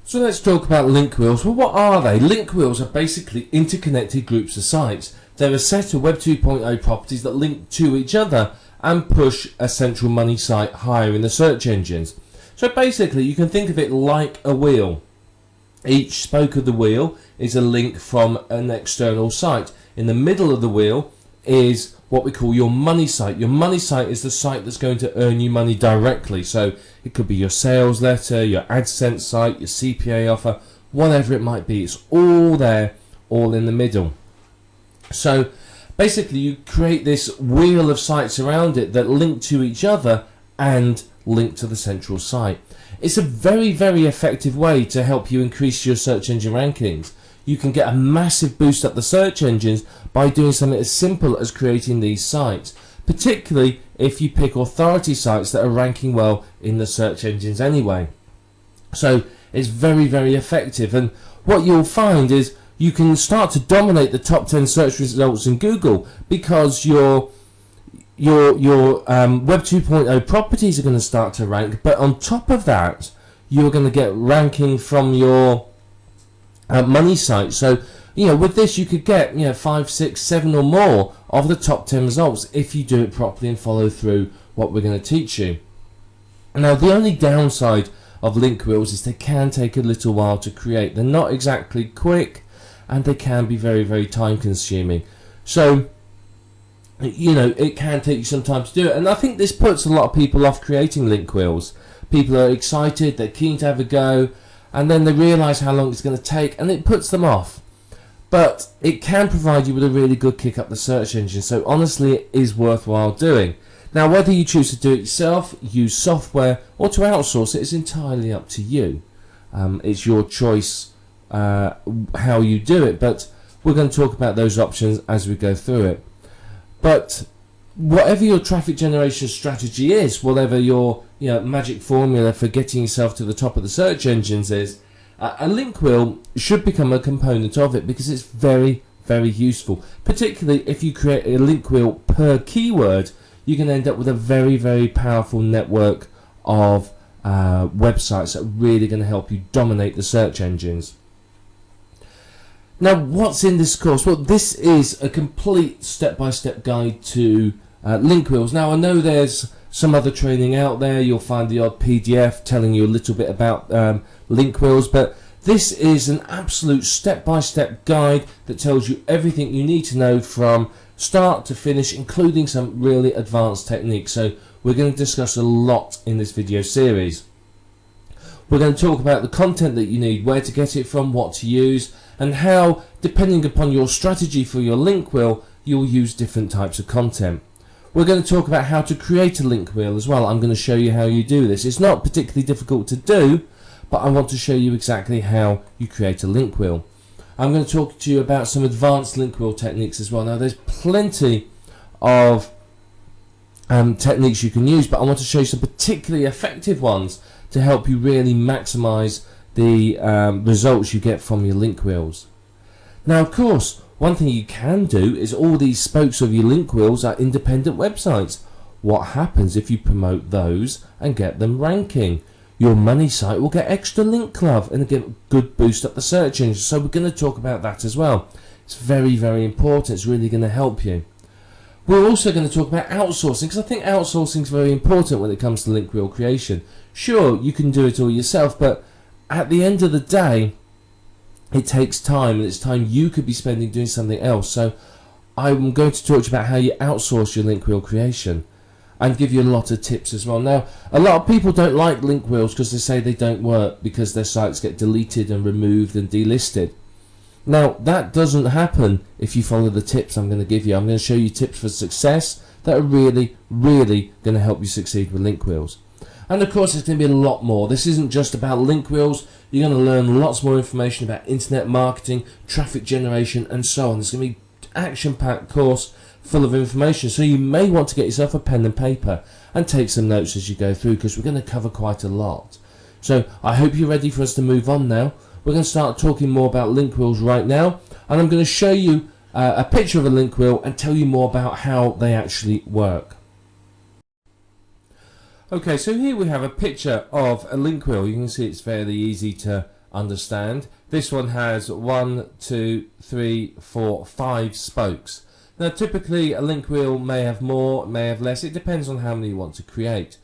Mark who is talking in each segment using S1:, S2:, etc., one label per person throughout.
S1: So let's talk about link wheels. Well, what are they? Link wheels are basically interconnected groups of sites. They're a set of Web 2.0 properties that link to each other and push a central money site higher in the search engines. So basically you can think of it like a wheel. Each spoke of the wheel is a link from an external site. In the middle of the wheel is what we call your money site. Your money site is the site that's going to earn you money directly. So it could be your sales letter, your AdSense site, your CPA offer, whatever it might be. It's all there, all in the middle. So basically you create this wheel of sites around it that link to each other and link to the central site. It's a very, very effective way to help you increase your search engine rankings. You can get a massive boost up the search engines by doing something as simple as creating these sites, particularly if you pick authority sites that are ranking well in the search engines anyway. So it's very, very effective, and what you'll find is you can start to dominate the top 10 search results in Google because your Web 2.0 properties are going to start to rank, but on top of that you're going to get ranking from your money site. So with this you could get 5, 6, 7 or more of the top 10 results if you do it properly and follow through what we're going to teach you. Now the only downside of link wheels is they can take a little while to create. They're not exactly quick and they can be very, very time consuming. So it can take you some time to do it, and I think this puts a lot of people off creating link wheels. People are excited, they're keen to have a go, and then they realise how long it's going to take and it puts them off. But it can provide you with a really good kick up the search engine, so honestly it is worthwhile doing. Now whether you choose to do it yourself, use software, or to outsource it is entirely up to you. It's your choice how you do it, but we're going to talk about those options as we go through it. But whatever your traffic generation strategy is, whatever your magic formula for getting yourself to the top of the search engines is, a link wheel should become a component of it because it's very, very useful. Particularly if you create a link wheel per keyword, you can end up with a very, very powerful network of websites that are really going to help you dominate the search engines. Now what's in this course? Well, this is a complete step-by-step guide to link wheels. Now I know there's some other training out there, you'll find the odd PDF telling you a little bit about link wheels, but this is an absolute step-by-step guide that tells you everything you need to know from start to finish, including some really advanced techniques. So we're going to discuss a lot in this video series. We're going to talk about the content that you need, where to get it from, what to use, and how, depending upon your strategy for your link wheel, you'll use different types of content. We're going to talk about how to create a link wheel as well. I'm going to show you how you do this. It's not particularly difficult to do, but I want to show you exactly how you create a link wheel. I'm going to talk to you about some advanced link wheel techniques as well. Now there's plenty of techniques you can use, but I want to show you some particularly effective ones to help you really maximize the results you get from your link wheels. Now of course, one thing you can do is all these spokes of your link wheels are independent websites. What happens if you promote those and get them ranking? Your money site will get extra link love and get a good boost up the search engine. So we're going to talk about that as well. It's very, very important. It's really going to help you. We're also going to talk about outsourcing, because I think outsourcing is very important when it comes to link wheel creation. Sure, you can do it all yourself, but at the end of the day, it takes time, and it's time you could be spending doing something else. So I'm going to talk to you about how you outsource your link wheel creation and give you a lot of tips as well. Now, a lot of people don't like link wheels because they say they don't work because their sites get deleted and removed and delisted. Now, that doesn't happen if you follow the tips I'm going to give you. I'm going to show you tips for success that are really, really going to help you succeed with link wheels. And of course, there's going to be a lot more. This isn't just about link wheels. You're going to learn lots more information about internet marketing, traffic generation, and so on. There's going to be an action-packed course full of information. So you may want to get yourself a pen and paper and take some notes as you go through, because we're going to cover quite a lot. So I hope you're ready for us to move on now. We're going to start talking more about link wheels right now, and I'm going to show you a picture of a link wheel and tell you more about how they actually work. Okay, so here we have a picture of a link wheel. You can see it's fairly easy to understand. This one has 1, 2, 3, 4, 5 spokes. Now typically a link wheel may have more, may have less, it depends on how many you want to create.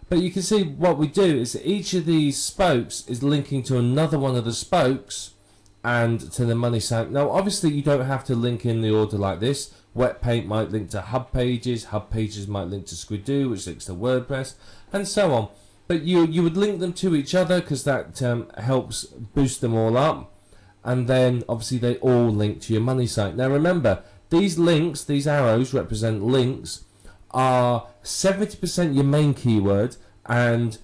S1: But you can see what we do is that each of these spokes is linking to another one of the spokes and to the money site. Now obviously you don't have to link in the order like this. Wetpaint might link to Hub Pages might link to Squidoo, which links to WordPress, and so on. But you would link them to each other because that helps boost them all up, and then obviously they all link to your money site. Now remember, these links, these arrows represent links, are 70% your main keyword and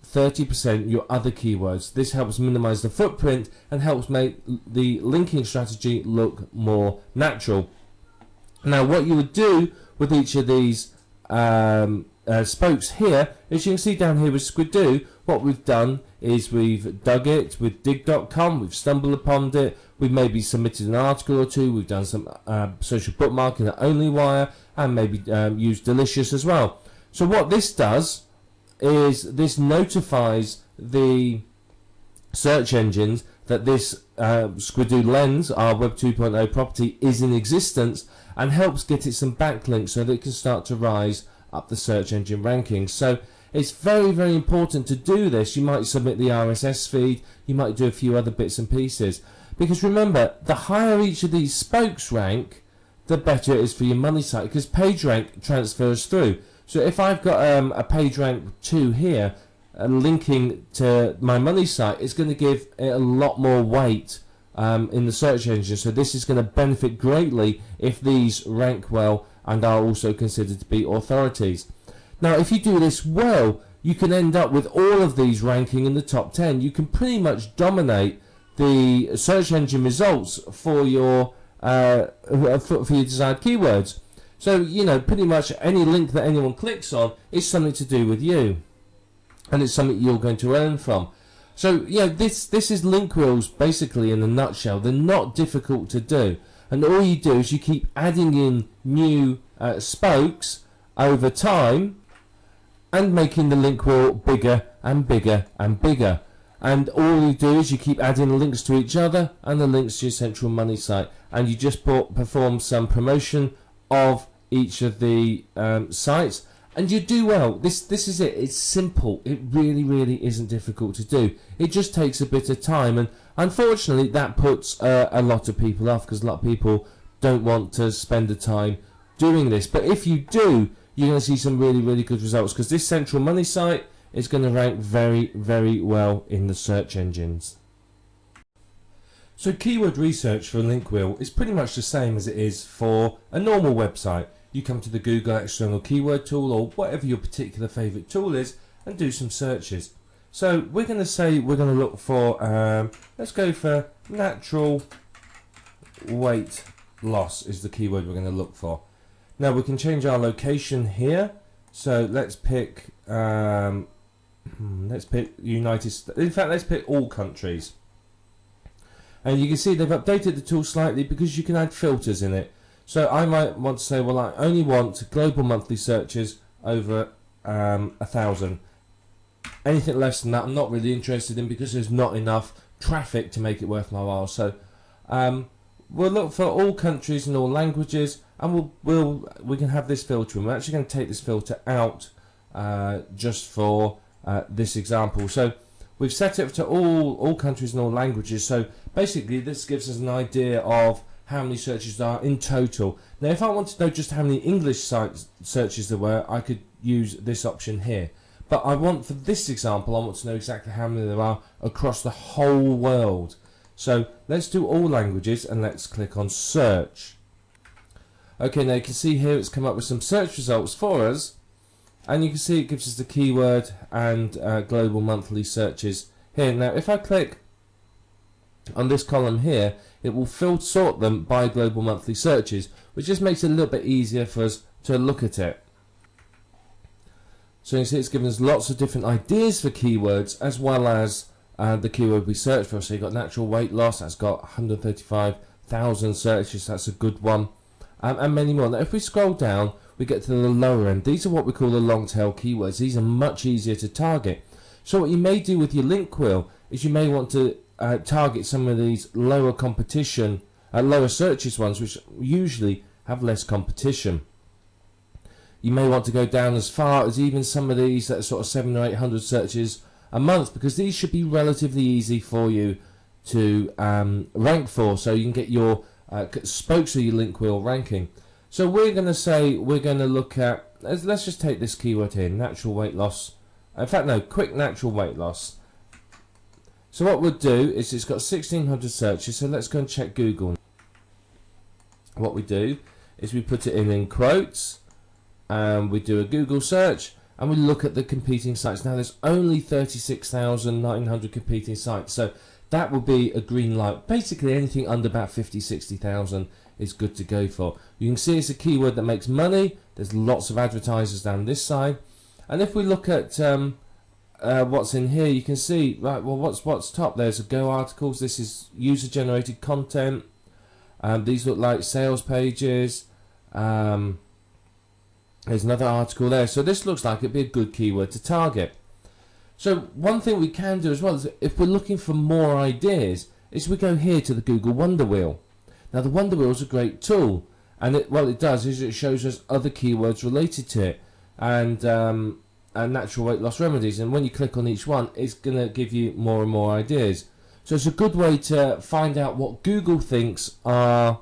S1: 30% your other keywords. This helps minimize the footprint and helps make the linking strategy look more natural. Now what you would do with each of these spokes here, as you can see down here with Squidoo, what we've done is we've dug it with dig.com, we've stumbled upon it, we've maybe submitted an article or two, we've done some social bookmarking at OnlyWire, and maybe used Delicious as well. So what this does is this notifies the search engines that this Squidoo Lens, our Web 2.0 property, is in existence, and helps get it some backlinks so that it can start to rise up the search engine rankings. So it's very, very important to do this. You might submit the RSS feed, you might do a few other bits and pieces, because remember, the higher each of these spokes rank, the better it is for your money site, because PageRank transfers through. So if I've got a PageRank 2 here linking to my money site, it's going to give it a lot more weight in the search engine. So this is going to benefit greatly if these rank well and are also considered to be authorities. Now if you do this well, you can end up with all of these ranking in the top 10. You can pretty much dominate the search engine results for your desired keywords. So you know, pretty much any link that anyone clicks on is something to do with you, and it's something you're going to earn from. So yeah, this is link wheels basically in a nutshell. They're not difficult to do, and all you do is you keep adding in new spokes over time and making the link wheel bigger and bigger and bigger. And all you do is you keep adding links to each other and the links to your central money site, and you just perform some promotion of each of the sites, and you do well. This is it. It's simple. It really isn't difficult to do. It just takes a bit of time, and unfortunately that puts a lot of people off, because a lot of people don't want to spend the time doing this. But if you do, you're going to see some really good results, because this central money site is going to rank very well in the search engines. So keyword research for a link wheel is pretty much the same as it is for a normal website. You come to the Google external keyword tool, or whatever your particular favorite tool is, and do some searches. So we're going to say we're going to look for, let's go for natural weight loss is the keyword we're going to look for. Now we can change our location here. So let's pick United States. In fact, let's pick all countries. And you can see they've updated the tool slightly because you can add filters in it. So I might want to say, well, I only want global monthly searches over 1,000. Anything less than that I'm not really interested in, because there's not enough traffic to make it worth my while. So we'll look for all countries and all languages, and we can have this filter. And we're actually going to take this filter out just for this example. So we've set it to all countries and all languages. So basically this gives us an idea of how many searches there are in total. Now if I want to know just how many English searches there were, I could use this option here. But I want, for this example, I want to know exactly how many there are across the whole world. So let's do all languages, and let's click on search. Okay, now you can see here it's come up with some search results for us, and you can see it gives us the keyword and global monthly searches here. Now if I click on this column here, it will sort them by global monthly searches, which just makes it a little bit easier for us to look at it. So you can see it's given us lots of different ideas for keywords, as well as the keyword we search for. So you've got natural weight loss, that's got 135,000 searches, that's a good one, and many more. Now if we scroll down, we get to the lower end. These are what we call the long tail keywords. These are much easier to target. So what you may do with your link wheel is you may want to target some of these lower competition, lower searches ones, which usually have less competition. You may want to go down as far as even some of these that are sort of 700 or 800 searches a month, because these should be relatively easy for you to rank for, so you can get your spokes of your link wheel ranking. So we're going to say we're going to look at, let's just take this keyword here, natural weight loss. In fact, no, quick natural weight loss. So what we'll do is it's got 1600 searches, so let's go and check Google. What we do is we put it in quotes, and we do a Google search, and we look at the competing sites. Now there's only 36,900 competing sites, so that will be a green light. Basically anything under about 50-60,000 is good to go for. You can see it's a keyword that makes money. There's lots of advertisers down this side, and if we look at what's in here, you can see, right, well, what's top? There's a Go articles. This is user generated content. These look like sales pages. There's another article there, so this looks like it'd be a good keyword to target. So one thing we can do as well is, if we're looking for more ideas, is we go here to the Google Wonder Wheel. Now the Wonder Wheel is a great tool, and what it does is it shows us other keywords related to it, and natural weight loss remedies, and when you click on each one, it's going to give you more and more ideas. So it's a good way to find out what Google thinks are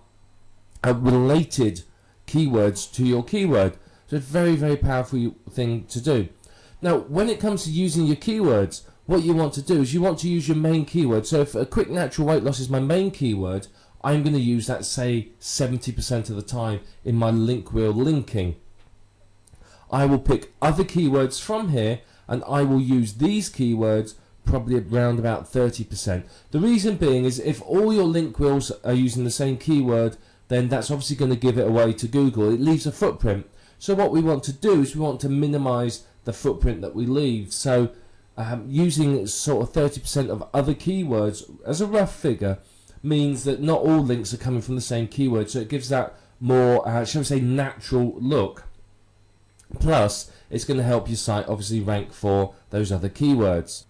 S1: related keywords to your keyword. So it's a very, very powerful thing to do. Now, when it comes to using your keywords, what you want to do is you want to use your main keyword. So if a quick natural weight loss is my main keyword, I'm going to use that, say, 70% of the time in my link wheel linking. I will pick other keywords from here, and I will use these keywords probably around about 30%. The reason being is if all your link wheels are using the same keyword, then that's obviously going to give it away to Google. It leaves a footprint. So what we want to do is we want to minimize the footprint that we leave. So using sort of 30% of other keywords as a rough figure means that not all links are coming from the same keyword. So it gives that more, shall we say, natural look. Plus, it's going to help your site obviously rank for those other keywords.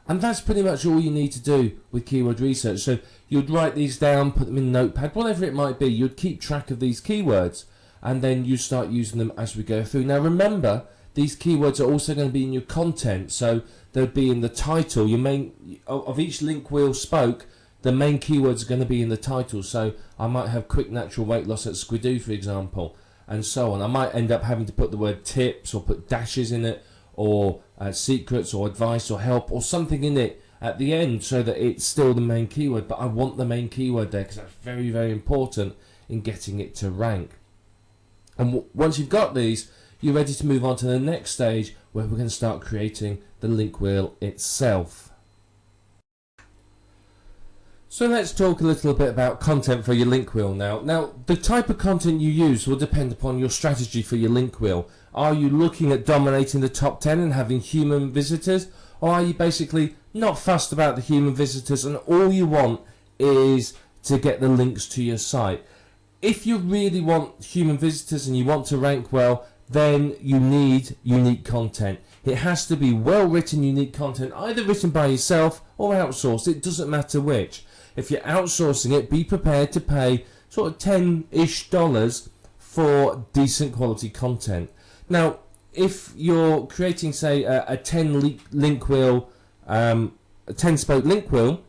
S1: And that's pretty much all you need to do with keyword research. So you'd write these down, put them in Notepad, whatever it might be. You'd keep track of these keywords, and then you start using them as we go through. Now remember, these keywords are also going to be in your content. So they'll be in the title. Your main of each link wheel spoke, the main keywords are going to be in the title. So I might have quick natural weight loss at Squidoo, for example, and so on. I might end up having to put the word tips or put dashes in it, or secrets or advice or help or something in it at the end, so that it's still the main keyword, but I want the main keyword there because that's very, very important in getting it to rank. And once you've got these, you're ready to move on to the next stage, where we're going to start creating the link wheel itself. So let's talk a little bit about content for your link wheel now. Now, the type of content you use will depend upon your strategy for your link wheel. Are you looking at dominating the top 10 and having human visitors? Or are you basically not fussed about the human visitors and all you want is to get the links to your site? If you really want human visitors and you want to rank well, then you need unique content. It has to be well written, unique content, either written by yourself or outsourced. It doesn't matter which. If you're outsourcing it, be prepared to pay sort of $10-ish for decent quality content. Now, if you're creating, say, a 10 link wheel, a 10 spoke link wheel,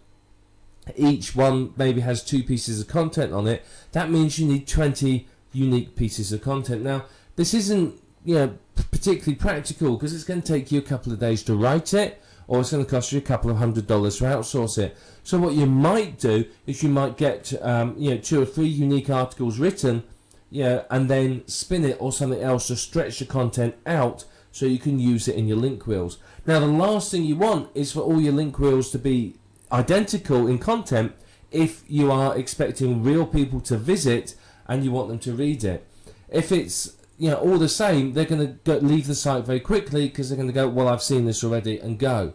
S1: each one maybe has 2 pieces of content on it, that means you need 20 unique pieces of content. Now, this isn't, particularly practical, because it's going to take you a couple of days to write it, or it's going to cost you a couple of $100 to outsource it. So what you might do is you might get 2 or 3 unique articles written, and then spin it or something else to stretch the content out so you can use it in your link wheels. Now the last thing you want is for all your link wheels to be identical in content if you are expecting real people to visit and you want them to read it. If it's all the same, they're going to leave the site very quickly because they're going to go, well, I've seen this already, and go.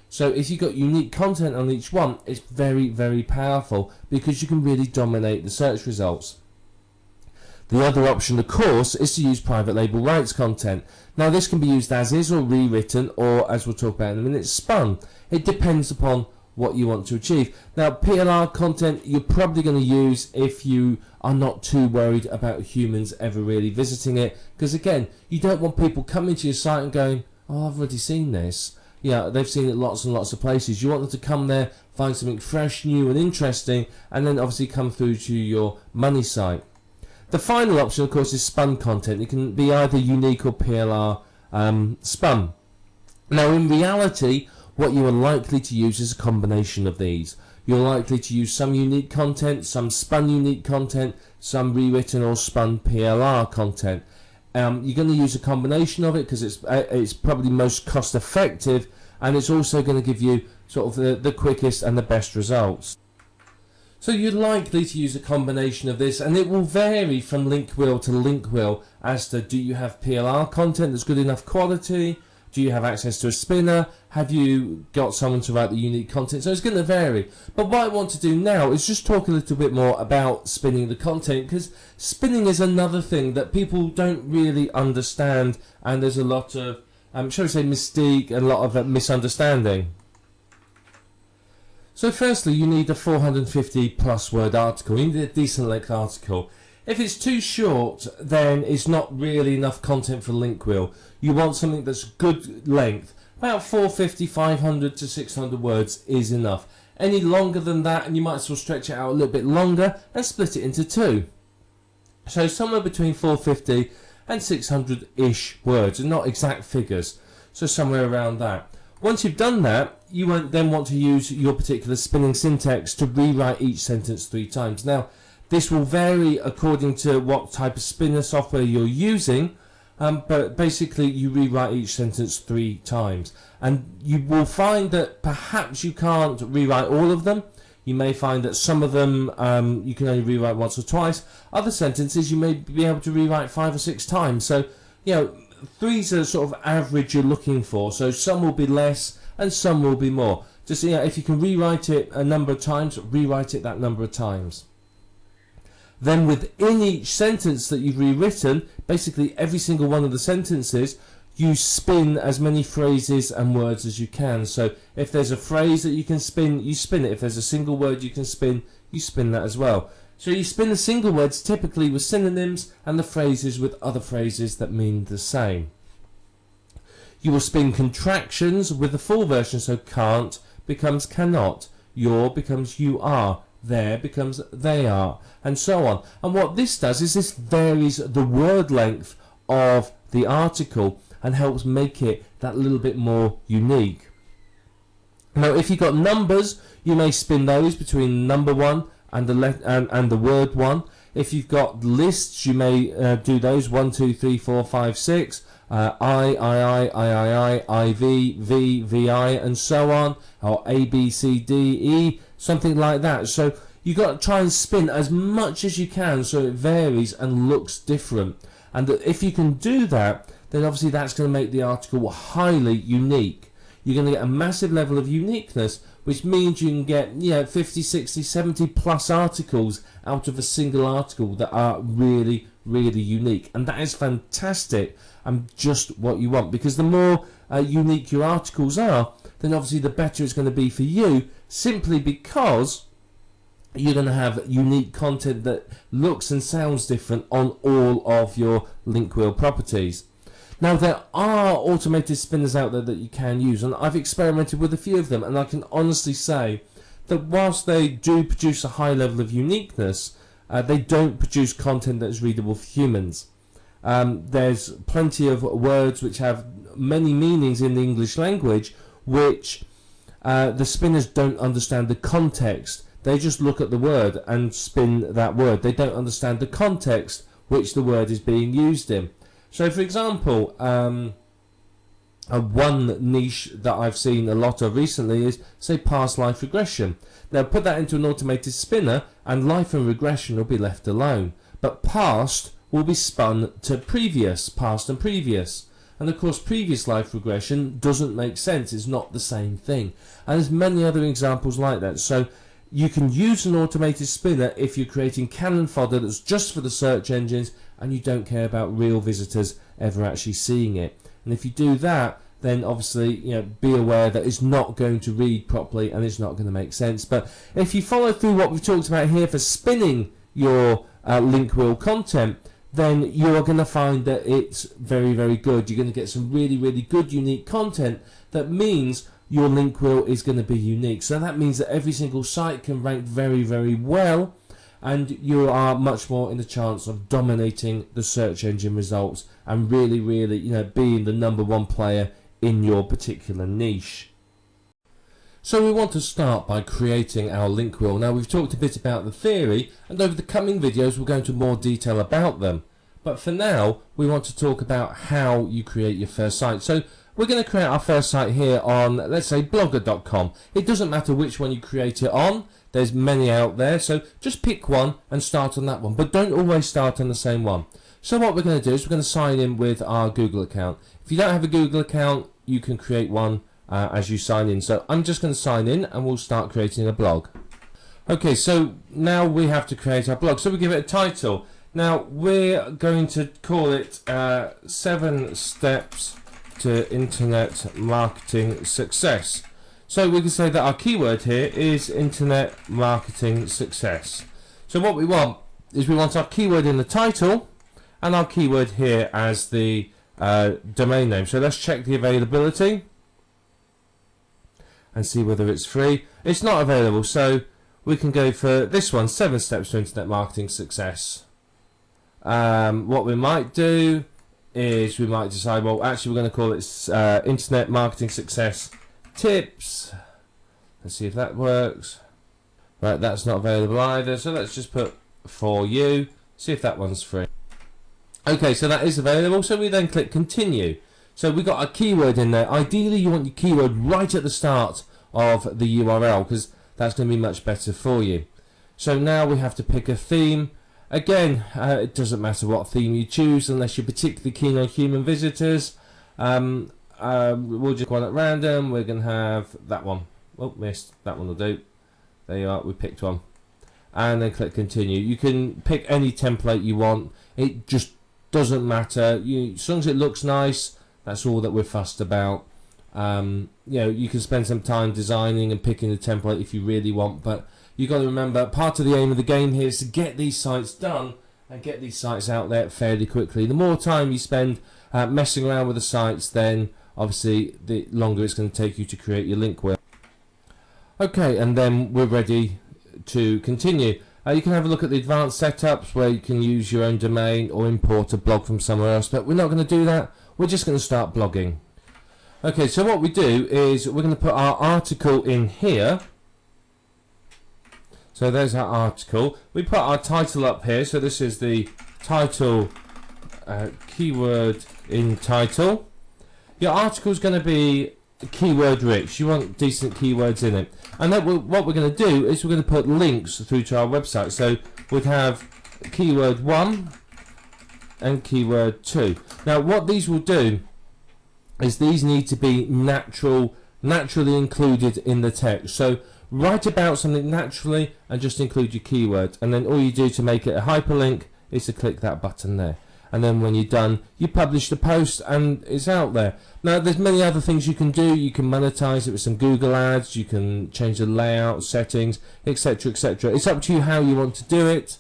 S1: So if you've got unique content on each one, it's very, very powerful because you can really dominate the search results. The other option, of course, is to use private label rights content. Now, this can be used as is or rewritten, or, as we'll talk about in a minute, spun. It depends upon what you want to achieve. Now, PLR content you're probably going to use if you are not too worried about humans ever really visiting it, because again, you don't want people coming to your site and going, oh, I've already seen this. Yeah, they've seen it lots and lots of places. You want them to come there, find something fresh, new and interesting, and then obviously come through to your money site. The final option, of course, is spun content. It can be either unique or PLR spun. Now, in reality, what you are likely to use is a combination of these. You're likely to use some unique content, some spun unique content, some rewritten or spun PLR content. You're going to use a combination of it because it's probably most cost effective, and it's also going to give you sort of the quickest and the best results. So you're likely to use a combination of this, and it will vary from link wheel to link wheel as to, do you have PLR content that's good enough quality? Do you have access to a spinner? Have you got someone to write the unique content? So it's going to vary. But what I want to do now is just talk a little bit more about spinning the content, because spinning is another thing that people don't really understand, and there's a lot of, shall we say, mystique and a lot of misunderstanding. So firstly, you need a 450 plus word article. You need a decent length article. If it's too short, then it's not really enough content for link wheel. You want something that's good length. About 450, 500 to 600 words is enough. Any longer than that, and you might as well stretch it out a little bit longer and split it into two. So somewhere between 450 and 600-ish words, and not exact figures. So somewhere around that. Once you've done that, you won't then want to use your particular spinning syntax to rewrite each sentence 3 times. Now, this will vary according to what type of spinner software you're using, but basically you rewrite each sentence 3 times. And you will find that perhaps you can't rewrite all of them. You may find that some of them you can only rewrite once or twice. Other sentences you may be able to rewrite 5 or 6 times. So, you know, 3's a sort of average you're looking for. So some will be less and some will be more. Just, you know, if you can rewrite it a number of times, rewrite it that number of times. Then within each sentence that you've rewritten, basically every single one of the sentences, you spin as many phrases and words as you can. So if there's a phrase that you can spin, you spin it. If there's a single word you can spin, you spin that as well. So you spin the single words typically with synonyms and the phrases with other phrases that mean the same. You will spin contractions with the full version, so can't becomes cannot, your becomes you are, there becomes they are, and so on. And what this does is this varies the word length of the article and helps make it that little bit more unique. Now, if you've got numbers, you may spin those between number 1 and the word 1. If you've got lists, you may do those 1, 2, 3, 4, 5, 6. I, IV, V, VI, and so on, or A, B, C, D, E, something like that. So you've got to try and spin as much as you can so it varies and looks different. And if you can do that, then obviously that's going to make the article highly unique. You're going to get a massive level of uniqueness, which means you can get 50, 60, 70 plus articles out of a single article that are really, really unique. And that is fantastic and just what you want, because the more unique your articles are, then obviously the better it's going to be for you, simply because you're going to have unique content that looks and sounds different on all of your link wheel properties. Now, there are automated spinners out there that you can use, and I've experimented with a few of them, and I can honestly say that whilst they do produce a high level of uniqueness, they don't produce content that is readable for humans. There's plenty of words which have many meanings in the English language, which the spinners don't understand the context. They just look at the word and spin that word. They don't understand the context which the word is being used in. So, for example, one niche that I've seen a lot of recently is, say, past life regression. Now, put that into an automated spinner, and life and regression will be left alone. But past will be spun to previous, past and previous. And, of course, previous life regression doesn't make sense. It's not the same thing. And there's many other examples like that. So, you can use an automated spinner if you're creating cannon fodder that's just for the search engines and you don't care about real visitors ever actually seeing it. And if you do that, then obviously, be aware that it's not going to read properly and it's not going to make sense. But if you follow through what we've talked about here for spinning your link wheel content, then you're going to find that it's very, very good. You're going to get some really, really good, unique content. That means your link wheel is going to be unique. So that means that every single site can rank very, very well, and you are much more in the chance of dominating the search engine results and really, really, being the #1 player in your particular niche. So we want to start by creating our link wheel. Now, we've talked a bit about the theory, and over the coming videos we'll go into more detail about them. But for now, we want to talk about how you create your first site. So we're going to create our first site here on, let's say, blogger.com. It doesn't matter which one you create it on. There's many out there, so just pick one and start on that one. But don't always start on the same one. So what we're going to do is we're going to sign in with our Google account. If you don't have a Google account, you can create one as you sign in. So I'm just going to sign in and we'll start creating a blog. Okay, so now we have to create our blog. So we give it a title. Now we're going to call it 7 Steps to Internet Marketing Success. So we can say that our keyword here is Internet Marketing Success. So what we want is we want our keyword in the title and our keyword here as the domain name. So let's check the availability and see whether it's free. It's not available, so we can go for this one, 7 Steps to Internet Marketing Success. What we might do is we might decide, well, actually we're going to call it Internet Marketing Success Tips. Let's see if that works. Right, that's not available either, so let's just put for you, see if that one's free. Okay, so that is available, so we then click continue. So we got a keyword in there. Ideally you want your keyword right at the start of the URL, because that's going to be much better for you. So now we have to pick a theme. Again, it doesn't matter what theme you choose unless you're particularly keen on human visitors. We'll just go on at random. We're going to have that one. Oh, missed. That one will do. There you are. We picked one. And then click continue. You can pick any template you want. It just doesn't matter. As long as it looks nice, that's all that we're fussed about. You can spend some time designing and picking the template if you really want, but you've got to remember, part of the aim of the game here is to get these sites done and get these sites out there fairly quickly. The more time you spend messing around with the sites, then obviously the longer it's going to take you to create your link wheel. Okay, and then we're ready to continue. You can have a look at the advanced setups where you can use your own domain or import a blog from somewhere else, but we're not going to do that. We're just going to start blogging. Okay, so what we do is we're going to put our article in here. So there's our article. We put our title up here. So this is the title, keyword in title. Your article is going to be keyword rich. You want decent keywords in it. And then what we're going to do is we're going to put links through to our website. So we'd have keyword 1 and keyword 2. Now what these will do is these need to be naturally included in the text. So write about something naturally and just include your keyword, and then all you do to make it a hyperlink is to click that button there, and then when you're done you publish the post and it's out there. Now there's many other things you can do. You can monetize it with some Google ads, you can change the layout settings, etc, etc. It's up to you how you want to do it,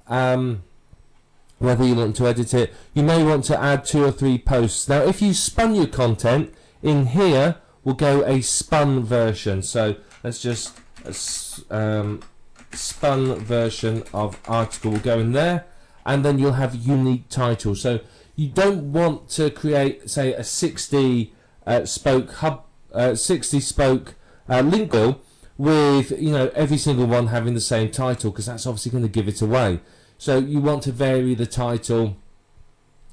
S1: whether you want to edit it. You may want to add 2 or 3 posts. Now if you spun your content, in here will go a spun version. So let's just spun version of article will go in there, and then you'll have unique titles. So you don't want to create, say, a 60 spoke link wheel with every single one having the same title, because that's obviously going to give it away. So you want to vary the title,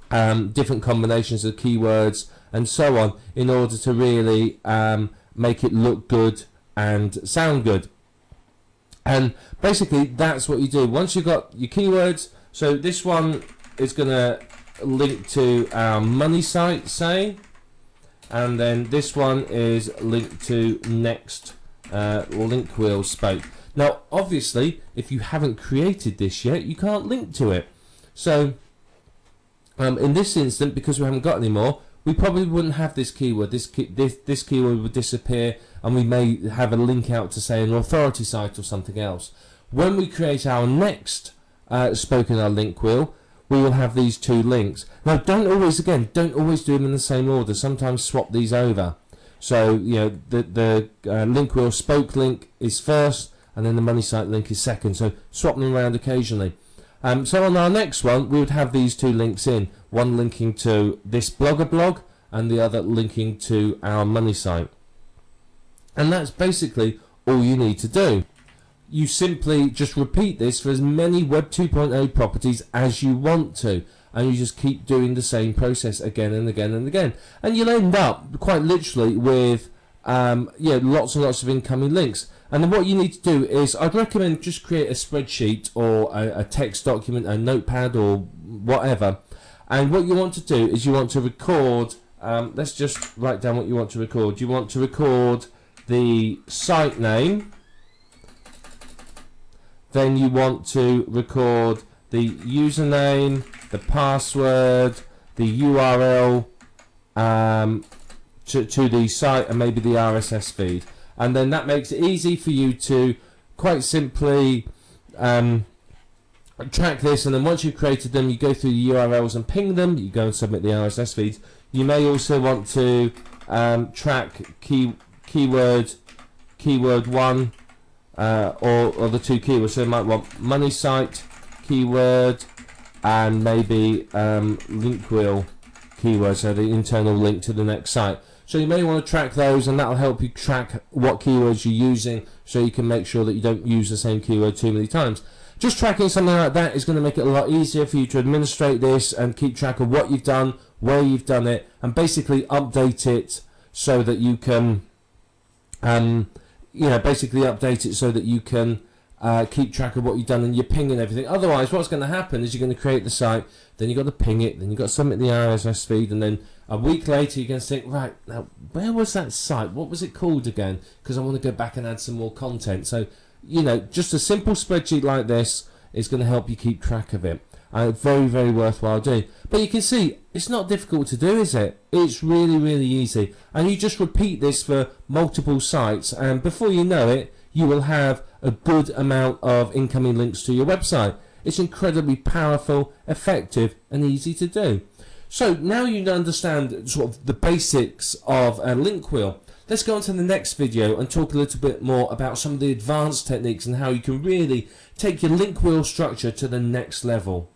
S1: different combinations of keywords and so on, in order to really make it look good and sound good. And basically that's what you do once you've got your keywords. So this one is going to link to our money site, say, and then this one is linked to next link wheel spoke. Now, obviously, if you haven't created this yet, you can't link to it. So, in this instant, because we haven't got any more, we probably wouldn't have this keyword. This keyword would disappear, and we may have a link out to, say, an authority site or something else. When we create our next spoke in our link wheel, we will have these two links. Now, don't always do them in the same order. Sometimes swap these over. So, you know, the link wheel spoke link is first, and then the money site link is second. So swap them around occasionally. So on our next one, we would have these two links in, one linking to this Blogger blog and the other linking to our money site. And that's basically all you need to do. You simply just repeat this for as many Web 2.0 properties as you want to, and you just keep doing the same process again and again and again, and you'll end up quite literally with lots and lots of incoming links. And then what you need to do is, I'd recommend just create a spreadsheet or a text document, a notepad or whatever. And what you want to do is you want to record, let's just write down what you want to record. You want to record the site name, then you want to record the username, the password, the URL to the site, and maybe the RSS feed. And then that makes it easy for you to quite simply track this. And then once you've created them, you go through the URLs and ping them. You go and submit the RSS feeds. You may also want to track keyword 1 or the two keywords. So you might want money site keyword and maybe link wheel keyword, so the internal link to the next site. So you may want to track those, and that will help you track what keywords you're using, so you can make sure that you don't use the same keyword too many times. Just tracking something like that is going to make it a lot easier for you to administrate this and keep track of what you've done, where you've done it, and basically update it so that you can basically update it so that you can keep track of what you've done, and you're pinging everything. Otherwise, what's going to happen is you're going to create the site, then you've got to ping it, then you've got to submit the RSS feed, and then a week later you're going to think, right, now where was that site? What was it called again? Because I want to go back and add some more content. So, you know, just a simple spreadsheet like this is going to help you keep track of it. Very, very worthwhile doing. But you can see, it's not difficult to do, is it? It's really, really easy. And you just repeat this for multiple sites, and before you know it, you will have a good amount of incoming links to your website. It's incredibly powerful, effective, and easy to do. So now you understand sort of the basics of a link wheel. Let's go on to the next video and talk a little bit more about some of the advanced techniques and how you can really take your link wheel structure to the next level.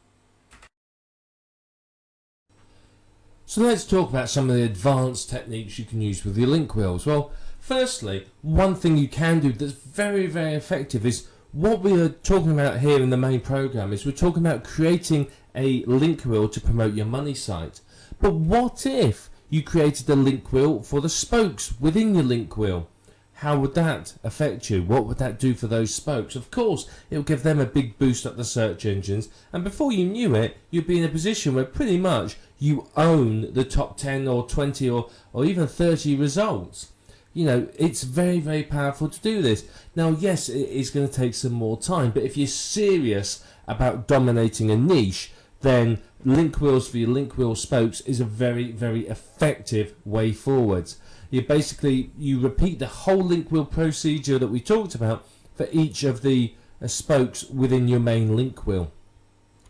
S1: So let's talk about some of the advanced techniques you can use with your link wheels. Well, firstly, one thing you can do that's very, very effective is what we are talking about here in the main program. Is we're talking about creating a link wheel to promote your money site. But what if you created a link wheel for the spokes within your link wheel? How would that affect you? What would that do for those spokes? Of course, it will give them a big boost up the search engines, and before you knew it, you'd be in a position where pretty much you own the top 10 or 20 or even 30 results. You know, it's very, very powerful to do this. Now, yes, it is going to take some more time, but if you're serious about dominating a niche, then link wheels for your link wheel spokes is a very, very effective way forwards. You repeat the whole link wheel procedure that we talked about for each of the spokes within your main link wheel.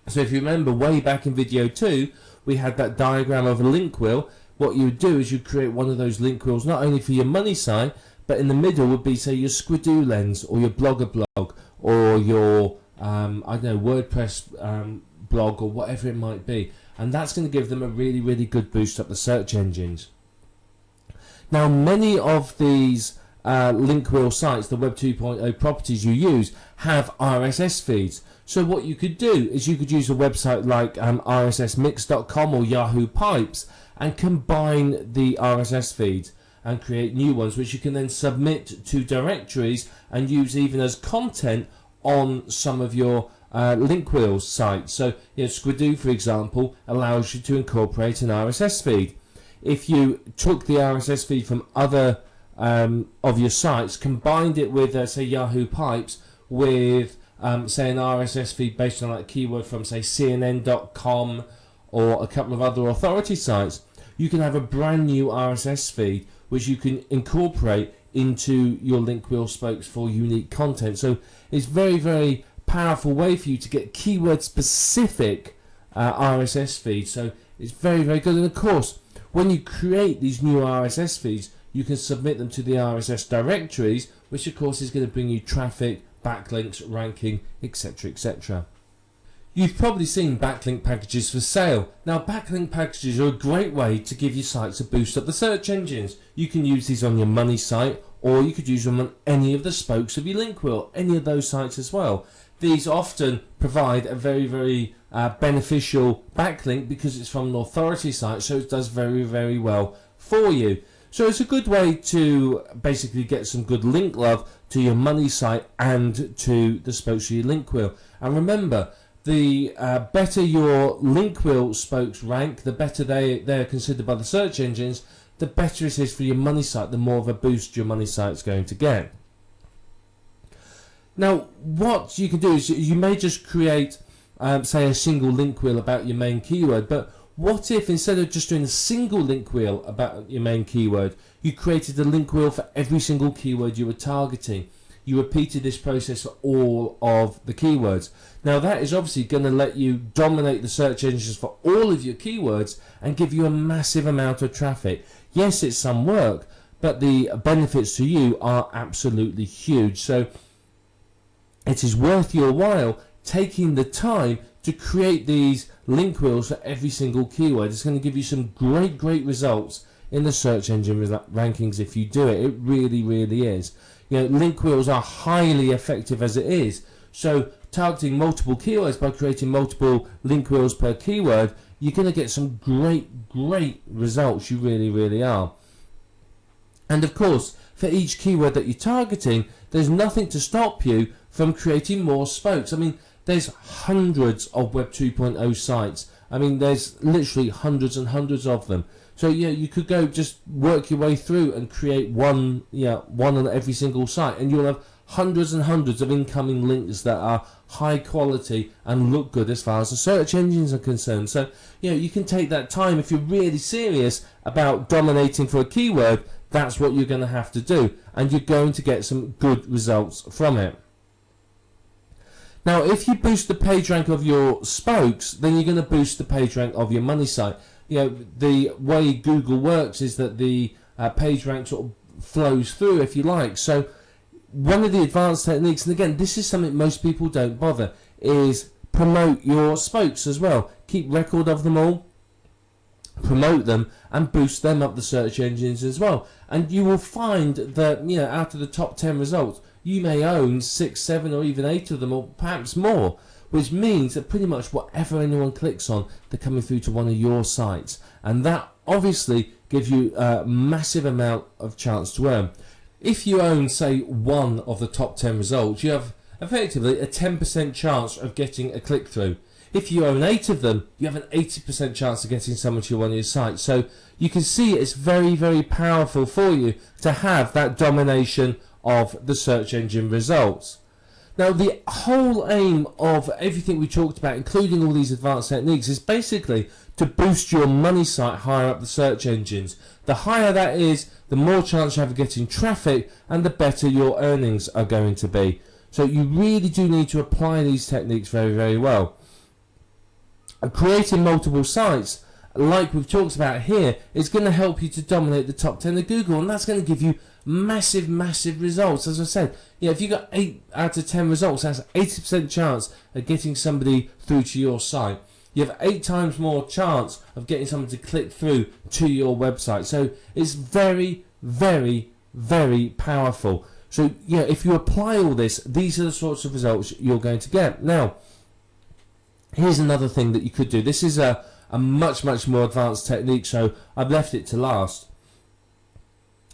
S1: So if you remember way back in video 2, we had that diagram of a link wheel. What you would do is you'd create one of those link wheels not only for your money site, but in the middle would be, say, your Squidoo Lens or your Blogger blog or your WordPress blog or whatever it might be, and that's going to give them a really, really good boost up the search engines. Now, many of these link wheel sites, the Web 2.0 properties you use, have RSS feeds. So what you could do is you could use a website like rssmix.com or Yahoo Pipes and combine the RSS feeds and create new ones, which you can then submit to directories and use even as content on some of your link wheels sites. So, you know, Squidoo, for example, allows you to incorporate an RSS feed. If you took the RSS feed from other of your sites, combined it with, say, Yahoo Pipes, with say an RSS feed based on like keyword from say CNN.com or a couple of other authority sites, you can have a brand new RSS feed which you can incorporate into your link wheel spokes for unique content. So it's very, very powerful way for you to get keyword specific RSS feeds. So it's very, very good. And of course, when you create these new RSS feeds, you can submit them to the RSS directories, which of course is going to bring you traffic, backlinks, ranking, etc., etc. You've probably seen backlink packages for sale. Now, backlink packages are a great way to give your sites a boost up the search engines. You can use these on your money site, or you could use them on any of the spokes of your link wheel, any of those sites as well. These often provide a very, very beneficial backlink because it's from an authority site, so it does very, very well for you. So it's a good way to basically get some good link love to your money site and to the spokes of your link wheel. And remember, the better your link wheel spokes rank, the better they're considered by the search engines, the better it is for your money site, the more of a boost your money site's going to get. Now, what you can do is you may just create, say, a single link wheel about your main keyword, but what if instead of just doing a single link wheel about your main keyword, you created a link wheel for every single keyword you were targeting? You repeated this process for all of the keywords. Now that is obviously going to let you dominate the search engines for all of your keywords and give you a massive amount of traffic. Yes, it's some work, but the benefits to you are absolutely huge. So it is worth your while taking the time to create these link wheels for every single keyword. It's going to give you some great results in the search engine rankings if you do it. It really, really is. You know, link wheels are highly effective as it is. So targeting multiple keywords by creating multiple link wheels per keyword, you're going to get some great results. You really, really are. And of course, for each keyword that you're targeting, there's nothing to stop you from creating more spokes. I mean, there's hundreds of Web 2.0 sites. I mean, there's literally hundreds and hundreds of them. So yeah, you could go just work your way through and create one on every single site, and you'll have hundreds and hundreds of incoming links that are high quality and look good as far as the search engines are concerned. So you can take that time if you're really serious about dominating for a keyword. That's what you're going to have to do, and you're going to get some good results from it. Now, if you boost the page rank of your spokes, then you're going to boost the page rank of your money site. The way Google works is that the page rank sort of flows through, if you like. So one of the advanced techniques, and again, this is something most people don't bother, is promote your spokes as well. Keep record of them all, promote them, and boost them up the search engines as well. And you will find that, out of the top 10 results, you may own 6, 7, or even 8 of them, or perhaps more, which means that pretty much whatever anyone clicks on, they're coming through to one of your sites. And that obviously gives you a massive amount of chance to earn. If you own, say, 1 of the top 10 results, you have effectively a 10% chance of getting a click-through. If you own 8 of them, you have an 80% chance of getting someone to one of your sites. So you can see it's very, very powerful for you to have that domination of the search engine results. Now, the whole aim of everything we talked about, including all these advanced techniques, is basically to boost your money site higher up the search engines. The higher that is, the more chance you have of getting traffic, and the better your earnings are going to be. So you really do need to apply these techniques very, very well. Creating multiple sites, like we've talked about here, is going to help you to dominate the top 10 of Google, and that's going to give you massive results. As I said, if you got 8 out of 10 results, that's 80% chance of getting somebody through to your site. You have 8 times more chance of getting someone to click through to your website. So it's very powerful. So if you apply all this, these are the sorts of results you're going to get. Now, here's another thing that you could do. This is a much more advanced technique, so I've left it to last.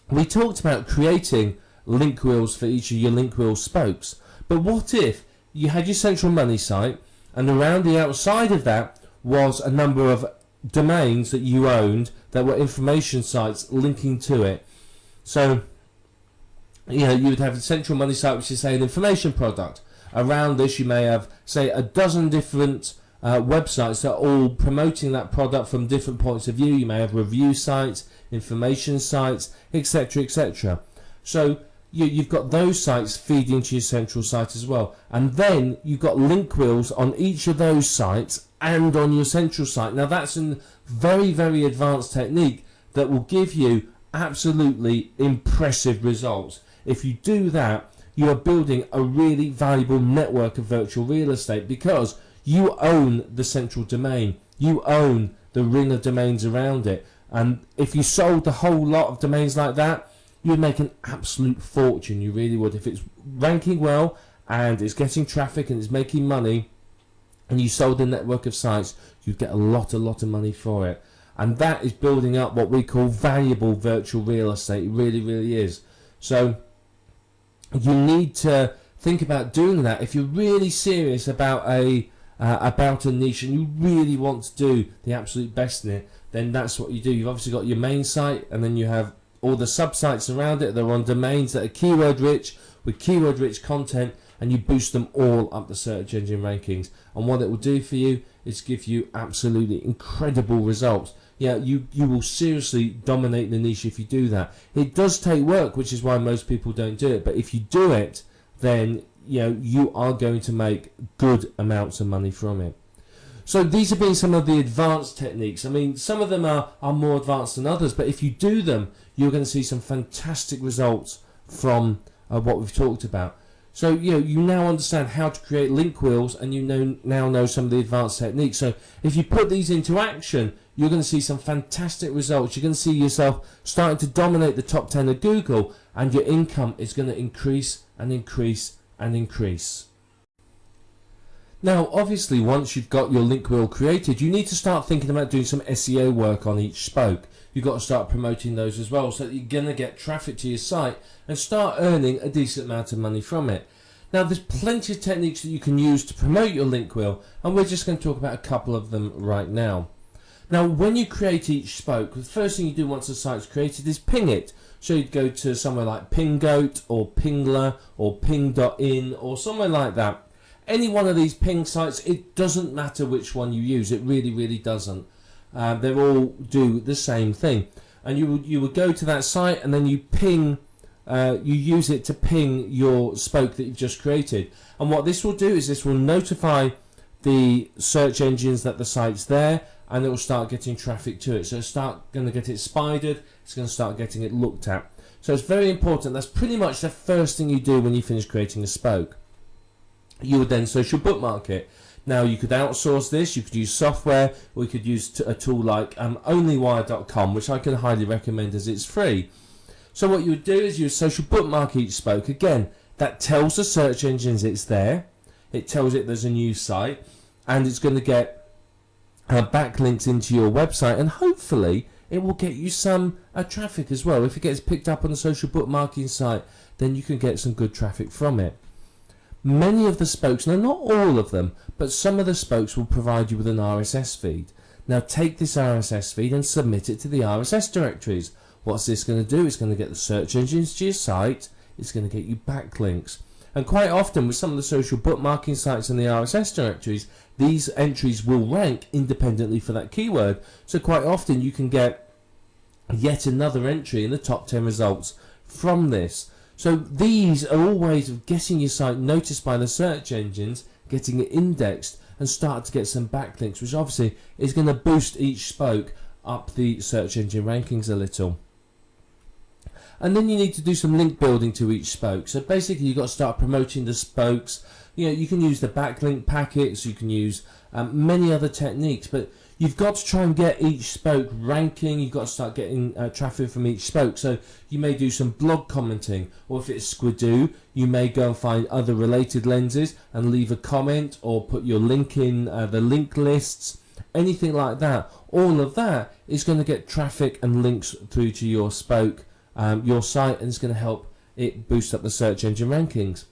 S1: We talked about creating link wheels for each of your link wheel spokes, but what if you had your central money site, and around the outside of that was a number of domains that you owned that were information sites linking to it? So you would have a central money site, which is, say, an information product. around this you may have, say, a dozen different websites that are all promoting that product from different points of view. You may have review sites, information sites, etc., etc. So you've got those sites feeding to your central site as well, and then you've got link wheels on each of those sites and on your central site. Now that's a very, very advanced technique that will give you absolutely impressive results. If you do that, you are building a really valuable network of virtual real estate, because you own the central domain, you own the ring of domains around it. And if you sold a whole lot of domains like that, you would make an absolute fortune. You really would. If it's ranking well and it's getting traffic and it's making money, and you sold a network of sites, you'd get a lot of money for it. And that is building up what we call valuable virtual real estate. It really, really is. So you need to think about doing that. If you're really serious about a niche and you really want to do the absolute best in it, then that's what you do. You've obviously got your main site, and then you have all the sub-sites around it. They're on domains that are keyword rich, with keyword rich content, and you boost them all up the search engine rankings. And what it will do for you is give you absolutely incredible results. Yeah, you will seriously dominate the niche if you do that. It does take work, which is why most people don't do it, but if you do it, then you are going to make good amounts of money from it. So these have been some of the advanced techniques. I mean, some of them are more advanced than others, but if you do them, you're going to see some fantastic results from what we've talked about. So you now understand how to create link wheels, and you now know some of the advanced techniques. So if you put these into action, you're going to see some fantastic results. You're going to see yourself starting to dominate the top 10 of Google, and your income is going to increase and increase and increase. Now, obviously, once you've got your link wheel created, you need to start thinking about doing some SEO work on each spoke. You've got to start promoting those as well, so that you're going to get traffic to your site and start earning a decent amount of money from it. Now, there's plenty of techniques that you can use to promote your link wheel, and we're just going to talk about a couple of them right now. Now, when you create each spoke, the first thing you do once the site's created is ping it. So you'd go to somewhere like Pingoat or Pingler or Ping.in or somewhere like that. Any one of these ping sites, it doesn't matter which one you use. It really, really doesn't. They all do the same thing. And you would go to that site, and then you ping. You use it to ping your spoke that you've just created. And what this will do is this will notify the search engines that the site's there, and it will start getting traffic to it. So it's going to get it spidered. It's going to start getting it looked at. So it's very important. That's pretty much the first thing you do when you finish creating a spoke. You would then social bookmark it. Now, you could outsource this. You could use software, or you could use a tool like onlywire.com, which I can highly recommend as it's free. So what you would do is you would social bookmark each spoke. Again, that tells the search engines it's there. It tells it there's a new site, and it's going to get backlinks into your website, and hopefully it will get you some traffic as well. If it gets picked up on the social bookmarking site, then you can get some good traffic from it. Many of the spokes, now not all of them, but some of the spokes will provide you with an RSS feed. Now take this RSS feed and submit it to the RSS directories. What's this going to do? It's going to get the search engines to your site. It's going to get you backlinks. And quite often with some of the social bookmarking sites and the RSS directories, these entries will rank independently for that keyword. So quite often you can get yet another entry in the top 10 results from this. So these are all ways of getting your site noticed by the search engines, getting it indexed, and start to get some backlinks, which obviously is going to boost each spoke up the search engine rankings a little. And then you need to do some link building to each spoke. So basically you've got to start promoting the spokes. You can use the backlink packets, you can use many other techniques, but you've got to try and get each spoke ranking. You've got to start getting traffic from each spoke. So you may do some blog commenting, or if it's Squidoo, you may go and find other related lenses and leave a comment, or put your link in the link lists, anything like that. All of that is going to get traffic and links through to your spoke, your site, and it's going to help it boost up the search engine rankings.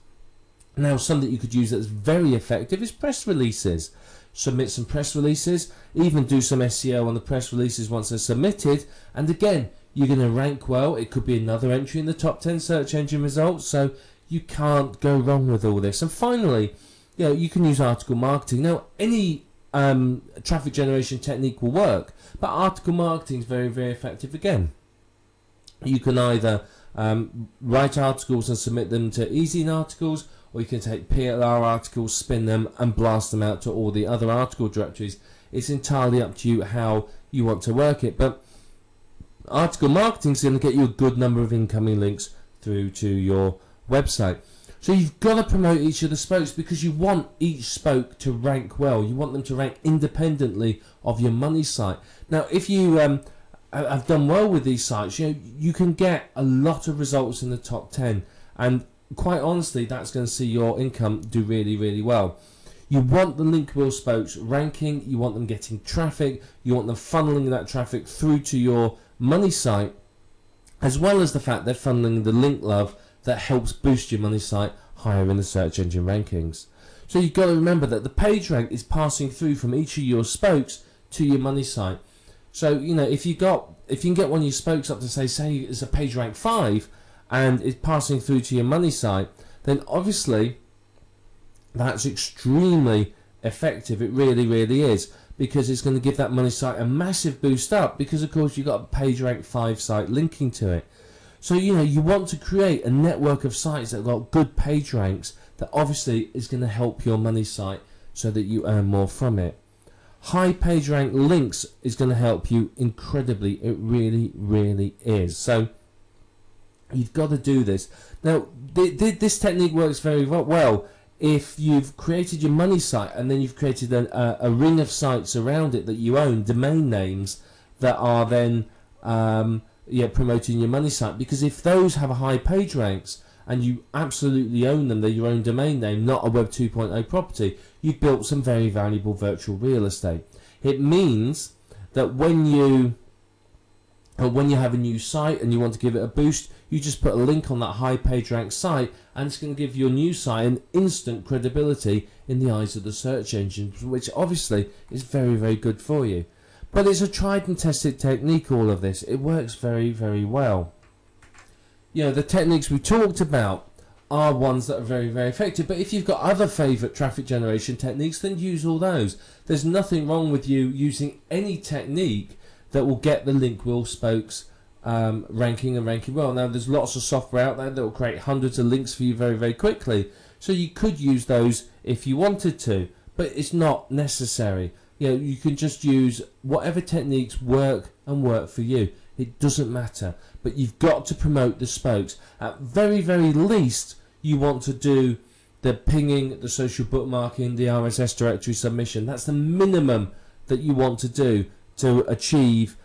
S1: Now, something you could use that's very effective is press releases. Submit some press releases, even do some SEO on the press releases once they're submitted, and again, you're going to rank well. It could be another entry in the top 10 search engine results, so You can't go wrong with all this. And finally, you can use article marketing. Now, any traffic generation technique will work, but article marketing is very, very effective again. You can either write articles and submit them to EasyIn Articles, or you can take PLR articles, spin them, and blast them out to all the other article directories. It's entirely up to you how you want to work it, but article marketing is going to get you a good number of incoming links through to your website. So you've got to promote each of the spokes, because you want each spoke to rank well. You want them to rank independently of your money site. Now, if you have done well with these sites, you can get a lot of results in the top 10, and quite honestly, that's going to see your income do really, really well. You want the link wheel spokes ranking, you want them getting traffic, you want them funneling that traffic through to your money site, as well as the fact they're funneling the link love that helps boost your money site higher in the search engine rankings. So you've got to remember that the page rank is passing through from each of your spokes to your money site. So if you can get one of your spokes up to say it's a page rank 5 and it's passing through to your money site, then obviously that's extremely effective. It really, really is, because it's going to give that money site a massive boost up, because of course you've got a page rank 5 site linking to it. So you want to create a network of sites that have got good page ranks that obviously is going to help your money site so that you earn more from it. High page rank links is going to help you incredibly. It really, really is. So you've got to do this. Now, this technique works very well if you've created your money site and then you've created a ring of sites around it that you own, domain names that are then promoting your money site. Because if those have a high page ranks and you absolutely own them, they're your own domain name, not a Web 2.0 property, you've built some very valuable virtual real estate. It means that when you have a new site and you want to give it a boost, you just put a link on that high page rank site, and it's going to give your new site an instant credibility in the eyes of the search engines, which obviously is very, very good for you. But it's a tried and tested technique, all of this. It works very, very well. The techniques we talked about are ones that are very, very effective. But if you've got other favourite traffic generation techniques, then use all those. There's nothing wrong with you using any technique that will get the link wheel spokes ranking well. Now, there's lots of software out there that will create hundreds of links for you very, very quickly. So you could use those if you wanted to, but it's not necessary. You can just use whatever techniques work for you. It doesn't matter, but you've got to promote the spokes. At very, very least, you want to do the pinging, the social bookmarking, the RSS directory submission. That's the minimum that you want to do to achieve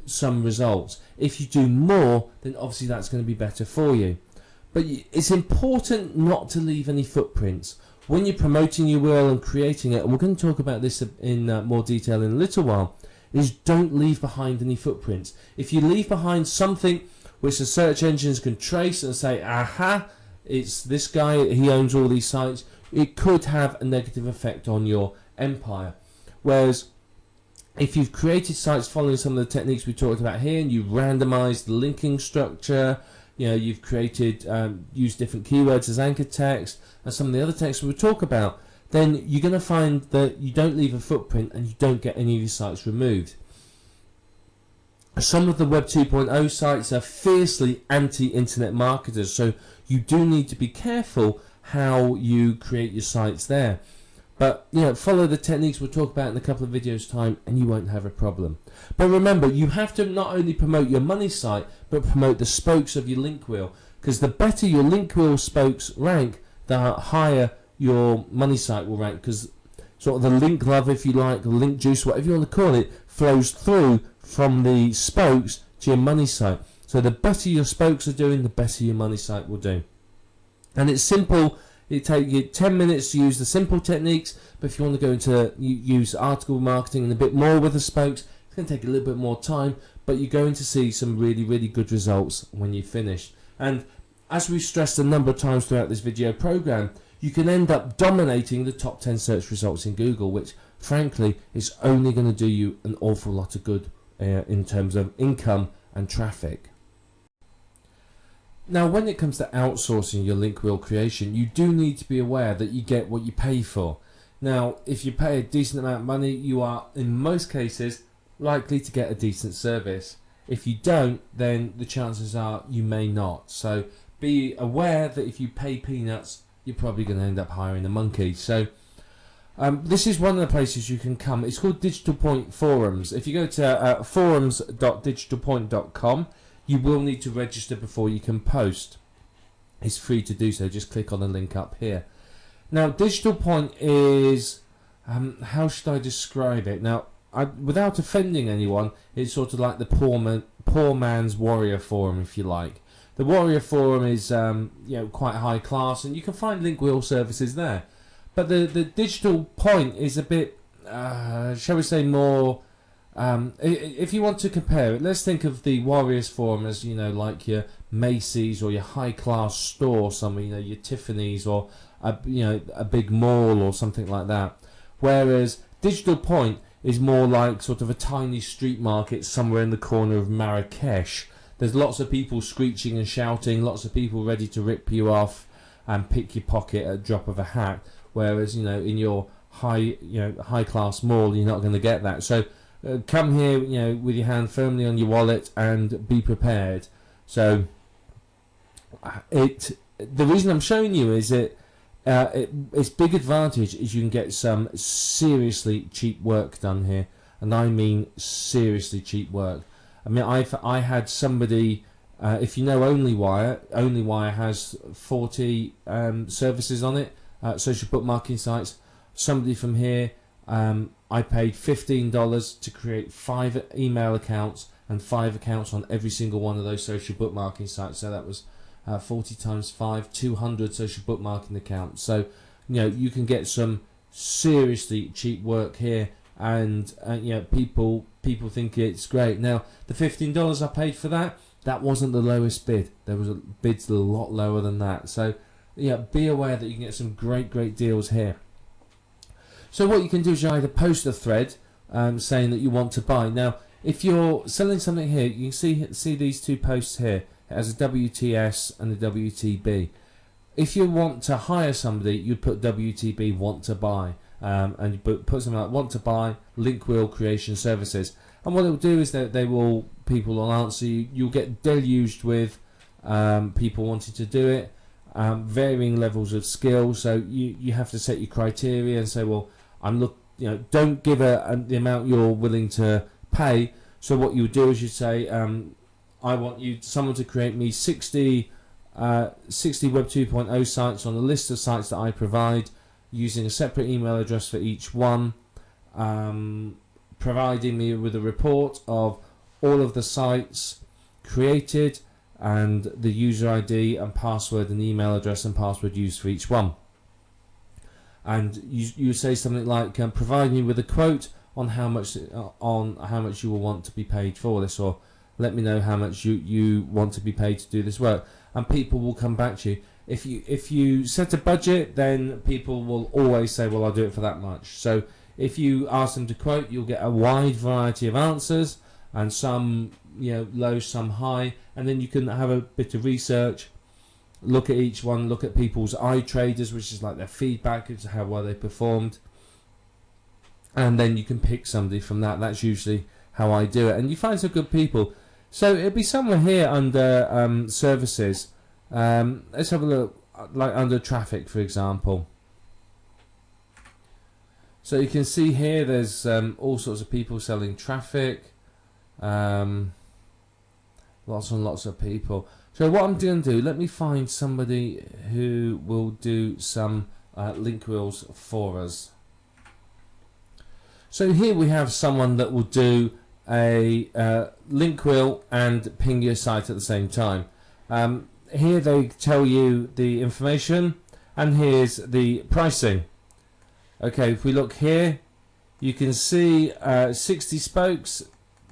S1: some results. If you do more, then obviously that's going to be better for you. But it's important not to leave any footprints when you're promoting your wheel and creating it. And we're going to talk about this in more detail in a little while. Is don't leave behind any footprints. If you leave behind something which the search engines can trace and say, aha, it's this guy, he owns all these sites, it could have a negative effect on your empire. Whereas if you've created sites following some of the techniques we talked about here, and you've randomized the linking structure, you've created, used different keywords as anchor text, and some of the other texts we'll talk about, then you're going to find that you don't leave a footprint and you don't get any of your sites removed. Some of the Web 2.0 sites are fiercely anti-internet marketers, so you do need to be careful how you create your sites there. But follow the techniques we'll talk about in a couple of videos time and you won't have a problem. But remember, you have to not only promote your money site, but promote the spokes of your link wheel, because the better your link wheel spokes rank, the higher your money site will rank, because sort of the link love, if you like, the link juice, whatever you want to call it, flows through from the spokes to your money site. So the better your spokes are doing, the better your money site will do. And it's simple. It takes you 10 minutes to use the simple techniques, but if you want to go into use article marketing and a bit more with the spokes, it's going to take a little bit more time, but you're going to see some really, really good results when you finish. And as we've stressed a number of times throughout this video program, you can end up dominating the top 10 search results in Google, which frankly is only going to do you an awful lot of good in terms of income and traffic. Now, when it comes to outsourcing your link wheel creation, you do need to be aware that you get what you pay for. Now, if you pay a decent amount of money, you are, in most cases, likely to get a decent service. If you don't, then the chances are you may not. So be aware that if you pay peanuts, you're probably going to end up hiring a monkey. So this is one of the places you can come. It's called Digital Point Forums. If you go to forums.digitalpoint.com, you will need to register before you can post. It's free to do so. Just click on the link up here. Now, Digital Point is, how should I describe it? Now, without offending anyone, it's sort of like the poor man's Warrior Forum, if you like. The Warrior Forum is quite high class, and you can find link wheel services there. But the Digital Point is a bit, shall we say, more. If you want to compare it, let's think of the Warriors Forum as, like your Macy's or your high class store, somewhere, your Tiffany's or a big mall or something like that. Whereas Digital Point is more like sort of a tiny street market somewhere in the corner of Marrakesh. There's lots of people screeching and shouting, lots of people ready to rip you off and pick your pocket at a drop of a hat. Whereas, in your high class mall, you're not going to get that. So come here, with your hand firmly on your wallet and be prepared. So the reason I'm showing you is that its big advantage is you can get some seriously cheap work done here, and I mean seriously cheap work. I mean, I had somebody, if you know OnlyWire has 40 services on it, social bookmarking sites. Somebody from here, I paid $15 to create 5 email accounts and 5 accounts on every single one of those social bookmarking sites. So that was 40 times 5, 200 social bookmarking accounts. So you can get some seriously cheap work here, and people think it's great. Now, the $15 I paid for that wasn't the lowest bid. There was bids a lot lower than that. So be aware that you can get some great deals here. So what you can do is you either post a thread saying that you want to buy. Now, if you're selling something here, you can see these two posts here. It has a WTS and a WTB. If you want to hire somebody, you'd put WTB want to buy, and you put something like want to buy link wheel creation services. And what it will do is that people will answer you. You'll get deluged with people wanting to do it, varying levels of skill. So you have to set your criteria and say, well, don't give the amount you're willing to pay. So what you do is you say, I want someone to create me 60 Web 2.0 sites on a list of sites that I provide, using a separate email address for each one, providing me with a report of all of the sites created and the user ID and password and email address and password used for each one. And you say something like, provide me with a quote on how much you will want to be paid for this, or let me know how much you want to be paid to do this work, and people will come back to you. If you set a budget, then people will always say, well, I'll do it for that much. So if you ask them to quote, you'll get a wide variety of answers, and some low, some high, and then you can have a bit of research, look at each one, look at people's iTraders, which is like their feedback as to how well they performed, and then you can pick somebody from that. That's usually how I do it, and you find some good people. So it'll be somewhere here under services. Let's have a look, like under traffic, for example. So you can see here there's all sorts of people selling traffic, lots and lots of people. So what I'm going to do, let me find somebody who will do some link wheels for us. So here we have someone that will do a link wheel and ping your site at the same time. Here they tell you the information, and here's the pricing. Okay, if we look here, you can see 60 spokes,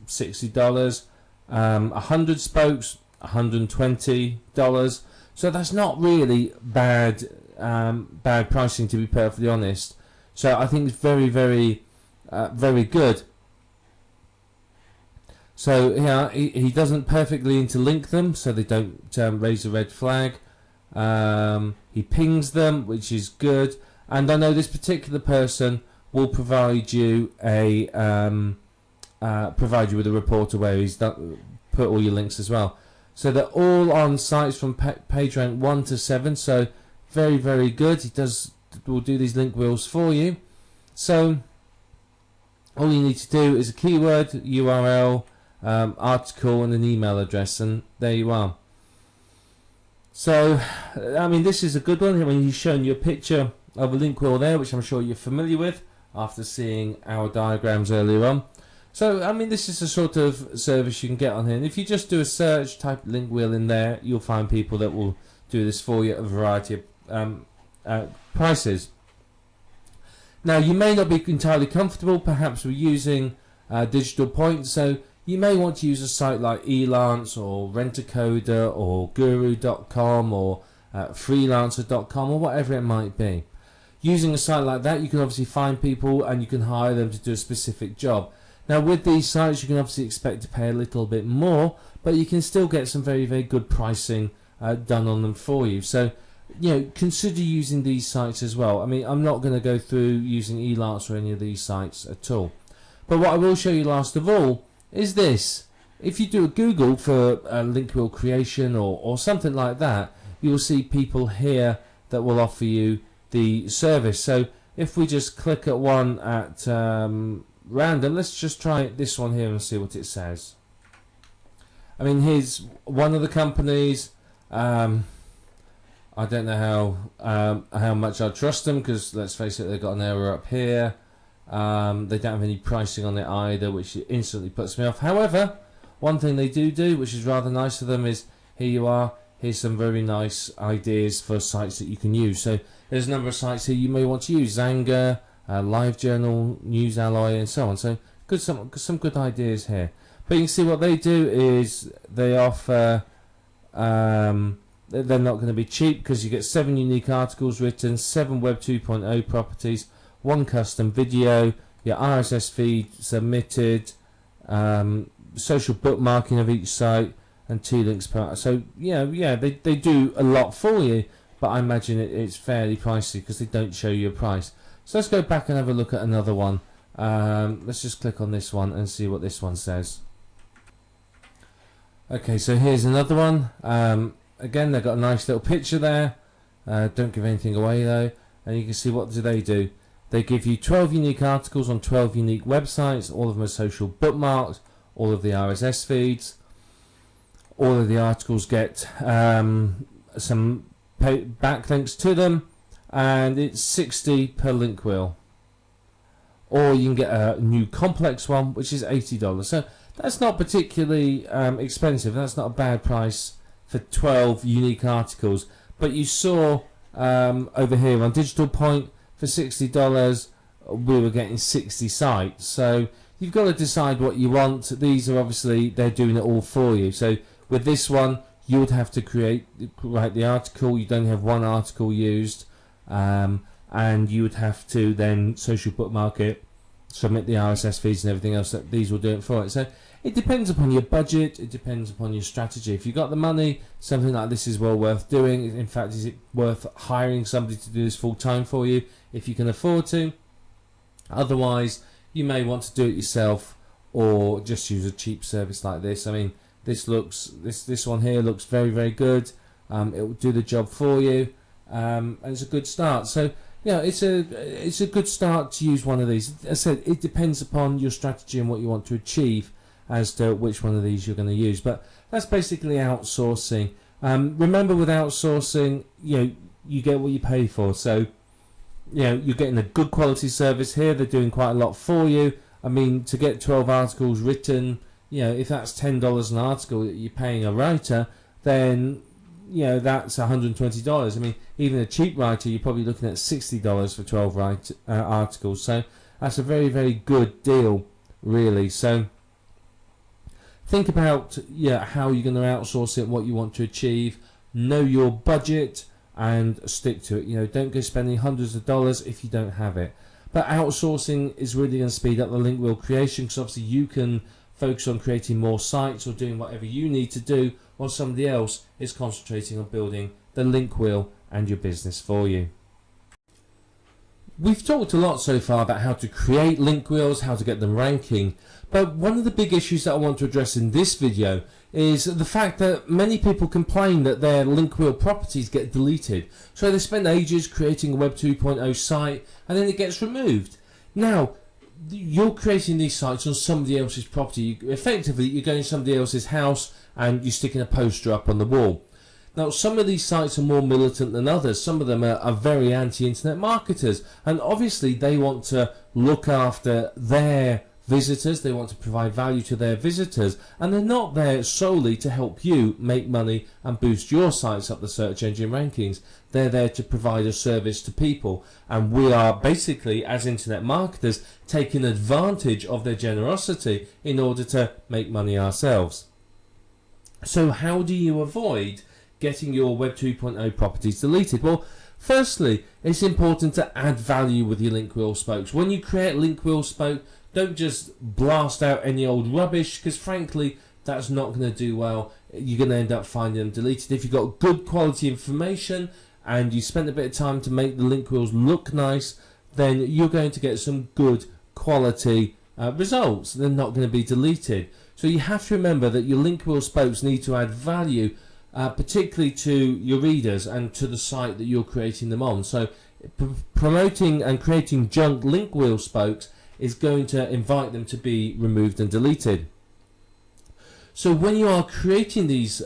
S1: $60, 100 spokes, $120. So that's not really bad pricing, to be perfectly honest. So I think it's very good. So yeah, he doesn't perfectly interlink them, so they don't raise a red flag. He pings them, which is good. And I know this particular person will provide you with a reporter where he's put all your links as well. So they're all on sites from PageRank 1 to 7. So very, very good. Will do these link wheels for you. So all you need to do is a keyword, URL, article, and an email address, and there you are. So, I mean, this is a good one. I mean, he's shown you a picture of a link wheel there, which I'm sure you're familiar with after seeing our diagrams earlier on. So, I mean, this is the sort of service you can get on here. And if you just do a search, type link wheel in there, you'll find people that will do this for you at a variety of prices. Now, you may not be entirely comfortable, perhaps, with using Digital Point. So, you may want to use a site like Elance or Rent-A-Coder or Guru.com or Freelancer.com or whatever it might be. Using a site like that, you can obviously find people and you can hire them to do a specific job. Now, with these sites, you can obviously expect to pay a little bit more, but you can still get some very, very good pricing done on them for you. So, consider using these sites as well. I mean, I'm not going to go through using Elance or any of these sites at all. But what I will show you last of all is this. If you do a Google for link wheel creation or something like that, you will see people here that will offer you the service. So if we just click at one at random, let's just try this one here and see what it says. I mean, here's one of the companies. I don't know how much I trust them, because let's face it, they've got an error up here. They don't have any pricing on it either, which instantly puts me off. However, one thing they do, which is rather nice of them, is here you are. Here's some very nice ideas for sites that you can use. So there's a number of sites here you may want to use: Xanga, LiveJournal, NewsAlloy, and so on. So some good ideas here. But you can see what they do is they offer. They're not going to be cheap, because you get 7 unique articles written, 7 Web 2.0 properties, 1 custom video, your RSS feed submitted, social bookmarking of each site, and 2 links per. So they do a lot for you, but I imagine it's fairly pricey because they don't show you a price. So let's go back and have a look at another one. Let's just click on this one and see what this one says. Okay, so here's another one. Again, they've got a nice little picture there. Don't give anything away though. And you can see, what do? They give you 12 unique articles on 12 unique websites. All of them are social bookmarks. All of the RSS feeds. All of the articles get some backlinks to them, and it's 60 per link wheel. Or you can get a new complex one, which is $80. So that's not particularly expensive. That's not a bad price for 12 unique articles. But you saw over here on Digital Point, for $60 we were getting 60 sites. So you've got to decide what you want. These are obviously, they're doing it all for you. So with this one, you would have to write the article. You don't have one article used, and you would have to then social bookmark it, submit the RSS feeds and everything else. That these will do it for it. So it depends upon your budget. It depends upon your strategy. If you've got the money, something like this is well worth doing. In fact, is it worth hiring somebody to do this full time for you if you can afford to? Otherwise, you may want to do it yourself, or just use a cheap service like this. I mean, this one here looks very, very good. It will do the job for you, and it's a good start. So yeah, it's a good start to use one of these. As I said, it depends upon your strategy and what you want to achieve as to which one of these you're going to use. But that's basically outsourcing. Remember, with outsourcing, you get what you pay for. So you're getting a good quality service here. They're doing quite a lot for you. I mean, to get 12 articles written, if that's $10 an article that you're paying a writer, then that's $120. I mean, even a cheap writer, you're probably looking at $60 for 12 articles. So that's a very, very good deal, really. So think about how you're going to outsource it, what you want to achieve. Know your budget and stick to it. Don't go spending hundreds of dollars if you don't have it. But outsourcing is really going to speed up the link wheel creation, because obviously you can focus on creating more sites or doing whatever you need to do, while somebody else is concentrating on building the link wheel and your business for you. We've talked a lot so far about how to create link wheels, how to get them ranking, but one of the big issues that I want to address in this video is the fact that many people complain that their link wheel properties get deleted. So they spend ages creating a Web 2.0 site and then it gets removed. Now, you're creating these sites on somebody else's property. Effectively, you're going to somebody else's house and you're sticking a poster up on the wall. Now, some of these sites are more militant than others. Some of them are very anti-internet marketers, and obviously they want to look after their visitors, they want to provide value to their visitors, and they're not there solely to help you make money and boost your sites up the search engine rankings. They're there to provide a service to people, and we are basically, as internet marketers, taking advantage of their generosity in order to make money ourselves. So how do you avoid getting your Web 2.0 properties deleted? Well, firstly, it's important to add value with your link wheel spokes. When you create a link wheel spoke, don't just blast out any old rubbish, because frankly that's not going to do well. You're going to end up finding them deleted. If you've got good quality information and you spend a bit of time to make the link wheels look nice, then you're going to get some good quality results. They're not going to be deleted. So you have to remember that your link wheel spokes need to add value, particularly to your readers and to the site that you're creating them on. So promoting and creating junk link wheel spokes is going to invite them to be removed and deleted. So when you are creating these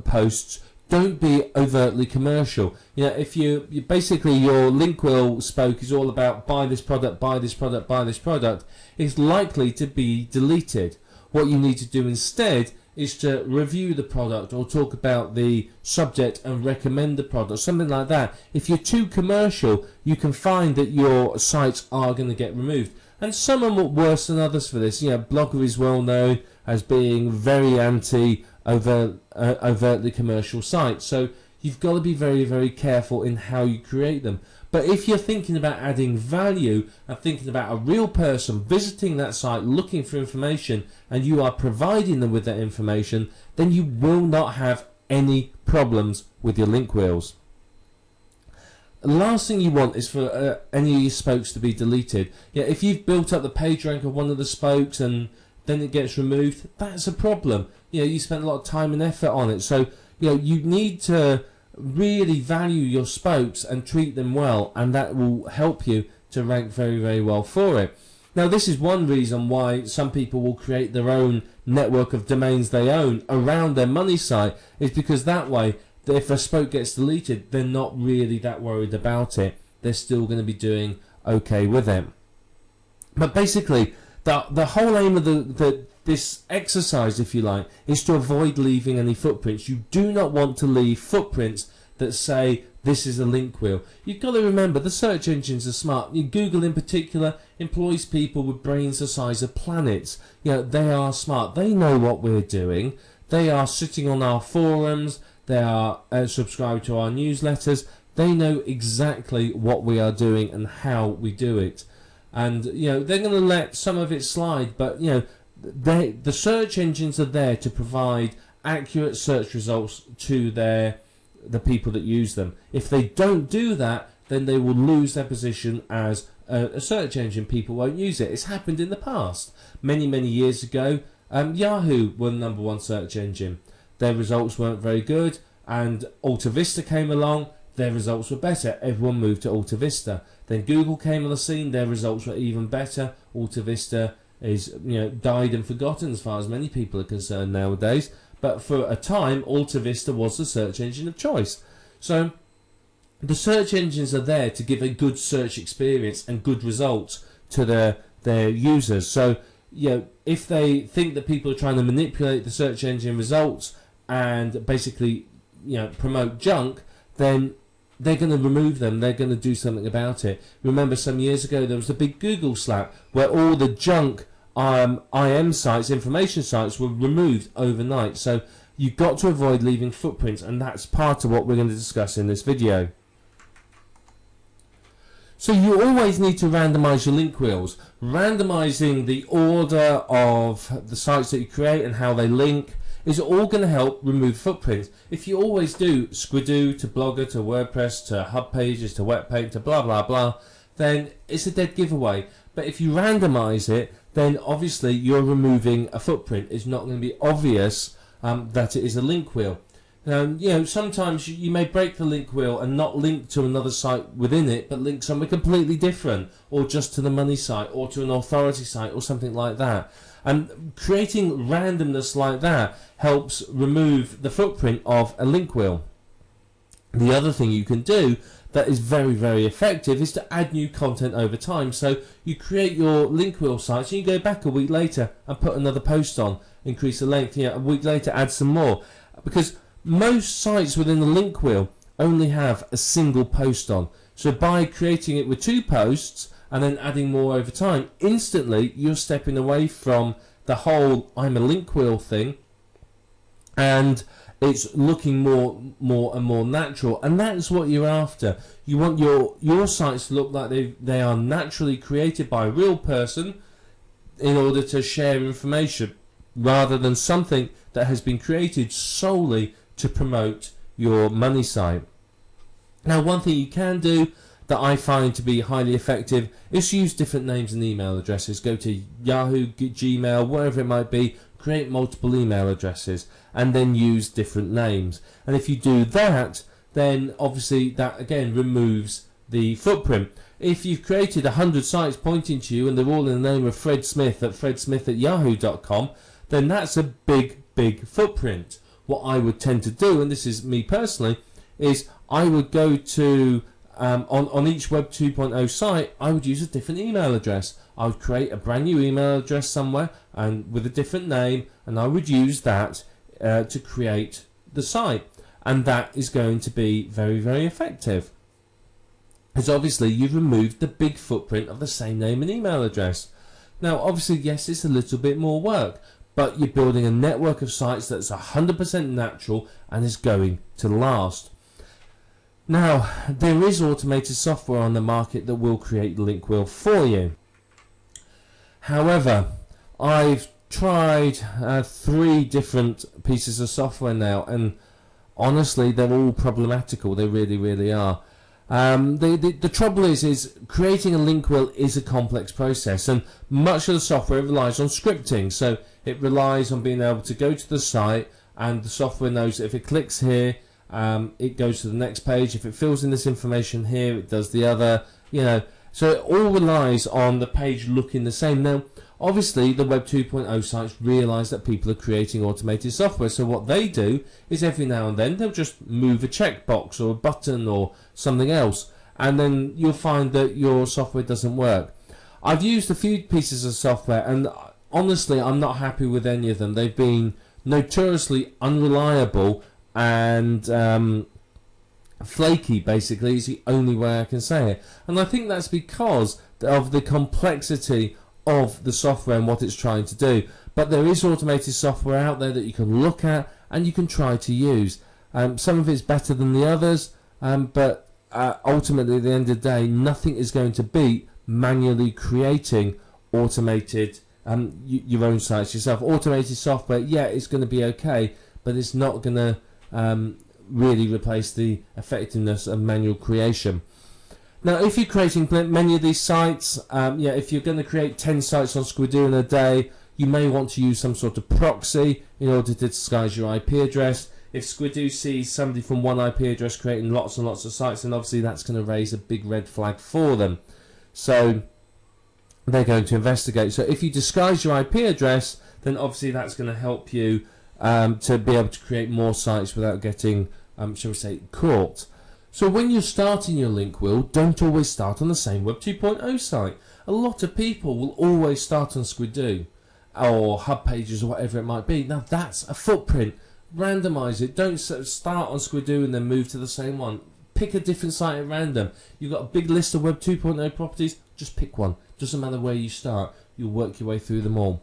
S1: posts, don't be overtly commercial. You know, if you basically your link wheel spoke is all about buy this product, buy this product, buy this product, it's likely to be deleted. What you need to do instead is to review the product or talk about the subject and recommend the product, something like that. If you're too commercial, you can find that your sites are going to get removed. And some are worse than others for this. You know, Blogger is well known as being very overtly commercial sites. So you've got to be very, very careful in how you create them. But if you're thinking about adding value and thinking about a real person visiting that site looking for information, and you are providing them with that information, then you will not have any problems with your link wheels. The last thing you want is for any of your spokes to be deleted. Yeah, if you've built up the page rank of one of the spokes and then it gets removed, that's a problem. You know, you spent a lot of time and effort on it. So, you know, you need to really value your spokes and treat them well, and that will help you to rank very, very well for it. Now, this is one reason why some people will create their own network of domains they own around their money site, is because that way, if a spoke gets deleted, they're not really that worried about it. They're still going to be doing okay with it. But basically, the whole aim of this exercise, if you like, is to avoid leaving any footprints. You do not want to leave footprints that say this is a link wheel. You've got to remember the search engines are smart. Google in particular employs people with brains the size of planets. You know, they are smart. They know what we're doing. They are sitting on our forums. They are subscribed to our newsletters. They know exactly what we are doing and how we do it. And, you know, they're going to let some of it slide, but, you know, the search engines are there to provide accurate search results to the people that use them. If they don't do that, then they will lose their position as a search engine. People won't use it. It's happened in the past. Many, many years ago, Yahoo were the #1 search engine. Their results weren't very good, and AltaVista came along. Their results were better. Everyone moved to AltaVista. Then Google came on the scene. Their results were even better. AltaVista is, you know, died and forgotten as far as many people are concerned nowadays. But for a time, AltaVista was the search engine of choice. So the search engines are there to give a good search experience and good results to their users. So, you know, if they think that people are trying to manipulate the search engine results and basically, you know, promote junk, then they're going to remove them. They're going to do something about it. Remember, some years ago there was the big Google slap where all the junk IM sites, information sites, were removed overnight. So you've got to avoid leaving footprints, and that's part of what we're going to discuss in this video. So you always need to randomize your link wheels. Randomizing the order of the sites that you create and how they link is all going to help remove footprints. If you always do Squidoo to Blogger to WordPress to Hub Pages to Webpack to blah blah blah, then it's a dead giveaway. But if you randomize it, then obviously you're removing a footprint. It's not going to be obvious that it is a link wheel. Sometimes you may break the link wheel and not link to another site within it, but link somewhere completely different, or just to the money site, or to an authority site, or something like that. And creating randomness like that helps remove the footprint of a link wheel. The other thing you can do that is very, very effective is to add new content over time. So you create your link wheel sites and you go back a week later and put another post on, increase the length, a week later add some more. Because most sites within the link wheel only have a single post on. So by creating it with 2 posts and then adding more over time, instantly you're stepping away from the whole I'm a link wheel thing, and it's looking more and more natural. And that's what you're after. You want your sites to look like they are naturally created by a real person in order to share information, rather than something that has been created solely to promote your money site. Now, one thing you can do that I find to be highly effective is use different names and email addresses. Go to Yahoo, Gmail, wherever it might be, create multiple email addresses and then use different names. And if you do that, then obviously that again removes the footprint. If you've created 100 sites pointing to you and they're all in the name of Fred Smith at fredsmith@yahoo.com, then that's a big footprint. What I would tend to do, and this is me personally, is I would go to on each Web 2.0 site, I would use a different email address. I would create a brand new email address somewhere and with a different name, and I would use that to create the site, and that is going to be very, very effective, because obviously you've removed the big footprint of the same name and email address. Now obviously, yes, it's a little bit more work, but you're building a network of sites that's 100% natural and is going to last. Now, there is automated software on the market that will create the link wheel for you. However, I've tried 3 different pieces of software now, and honestly, they're all problematical. They really, really are. The trouble is creating a link wheel is a complex process, and much of the software relies on scripting. So it relies on being able to go to the site, and the software knows that if it clicks here, it goes to the next page. If it fills in this information here, it does the other. So it all relies on the page looking the same. Now, obviously, the Web 2.0 sites realize that people are creating automated software, so what they do is every now and then they'll just move a checkbox or a button or something else, and then you'll find that your software doesn't work. I've used a few pieces of software, and honestly, I'm not happy with any of them. They've been notoriously unreliable and flaky, basically, is the only way I can say it. And I think that's because of the complexity of the software and what it's trying to do. But there is automated software out there that you can look at and you can try to use. Some of it's better than the others, but ultimately at the end of the day, nothing is going to beat manually creating automated your own sites yourself. Automated software, yeah, it's going to be okay, but it's not going to really replace the effectiveness of manual creation. Now, if you're creating many of these sites, if you're going to create 10 sites on Squidoo in a day, you may want to use some sort of proxy in order to disguise your IP address. If Squidoo sees somebody from one IP address creating lots and lots of sites, then obviously that's going to raise a big red flag for them. So they're going to investigate. So if you disguise your IP address, then obviously that's going to help you to be able to create more sites without getting, shall we say, caught. So when you're starting your link wheel, don't always start on the same Web 2.0 site. A lot of people will always start on Squidoo or Hub Pages or whatever it might be. Now that's a footprint. Randomize it. Don't start on Squidoo and then move to the same one. Pick a different site at random. You've got a big list of Web 2.0 properties, just pick one. Doesn't matter where you start, you'll work your way through them all.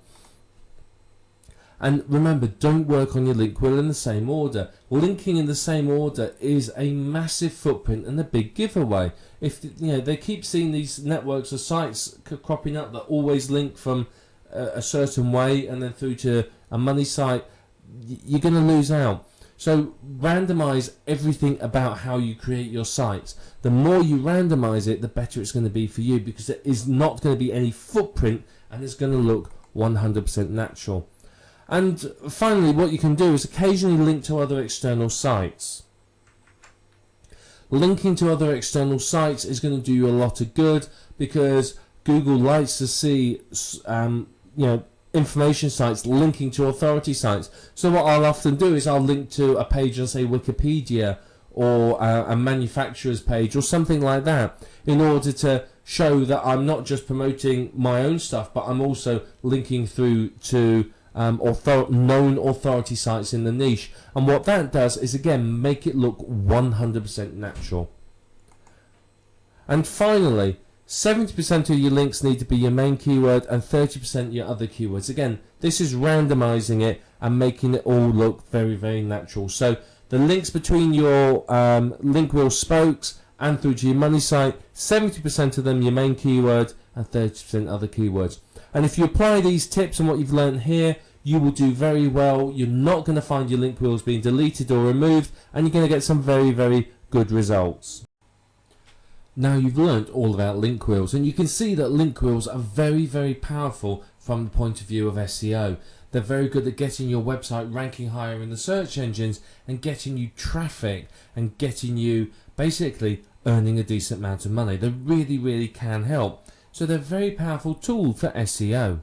S1: And remember, don't work on your link wheel in the same order. Linking in the same order is a massive footprint and a big giveaway. If they keep seeing these networks of sites cropping up that always link from a certain way and then through to a money site, you're going to lose out. So randomize everything about how you create your sites. The more you randomize it, the better it's going to be for you, because there is not going to be any footprint and it's going to look 100% natural. And finally, what you can do is occasionally link to other external sites. Linking to other external sites is going to do you a lot of good, because Google likes to see information sites linking to authority sites. So what I'll often do is I'll link to a page on, say, Wikipedia, or a manufacturer's page or something like that, in order to show that I'm not just promoting my own stuff, but I'm also linking through to known authority sites in the niche. And what that does is, again, make it look 100% natural. And finally, 70% of your links need to be your main keyword and 30% your other keywords. Again, this is randomizing it and making it all look very, very natural. So the links between your link wheel spokes and through to your money site, 70% of them your main keyword and 30% other keywords. And if you apply these tips and what you've learned here, you will do very well. You're not going to find your link wheels being deleted or removed, and you're going to get some very, very good results. Now you've learnt all about link wheels, and you can see that link wheels are very, very powerful from the point of view of SEO. They're very good at getting your website ranking higher in the search engines and getting you traffic and getting you basically earning a decent amount of money. They really, really can help. So they're a very powerful tool for SEO.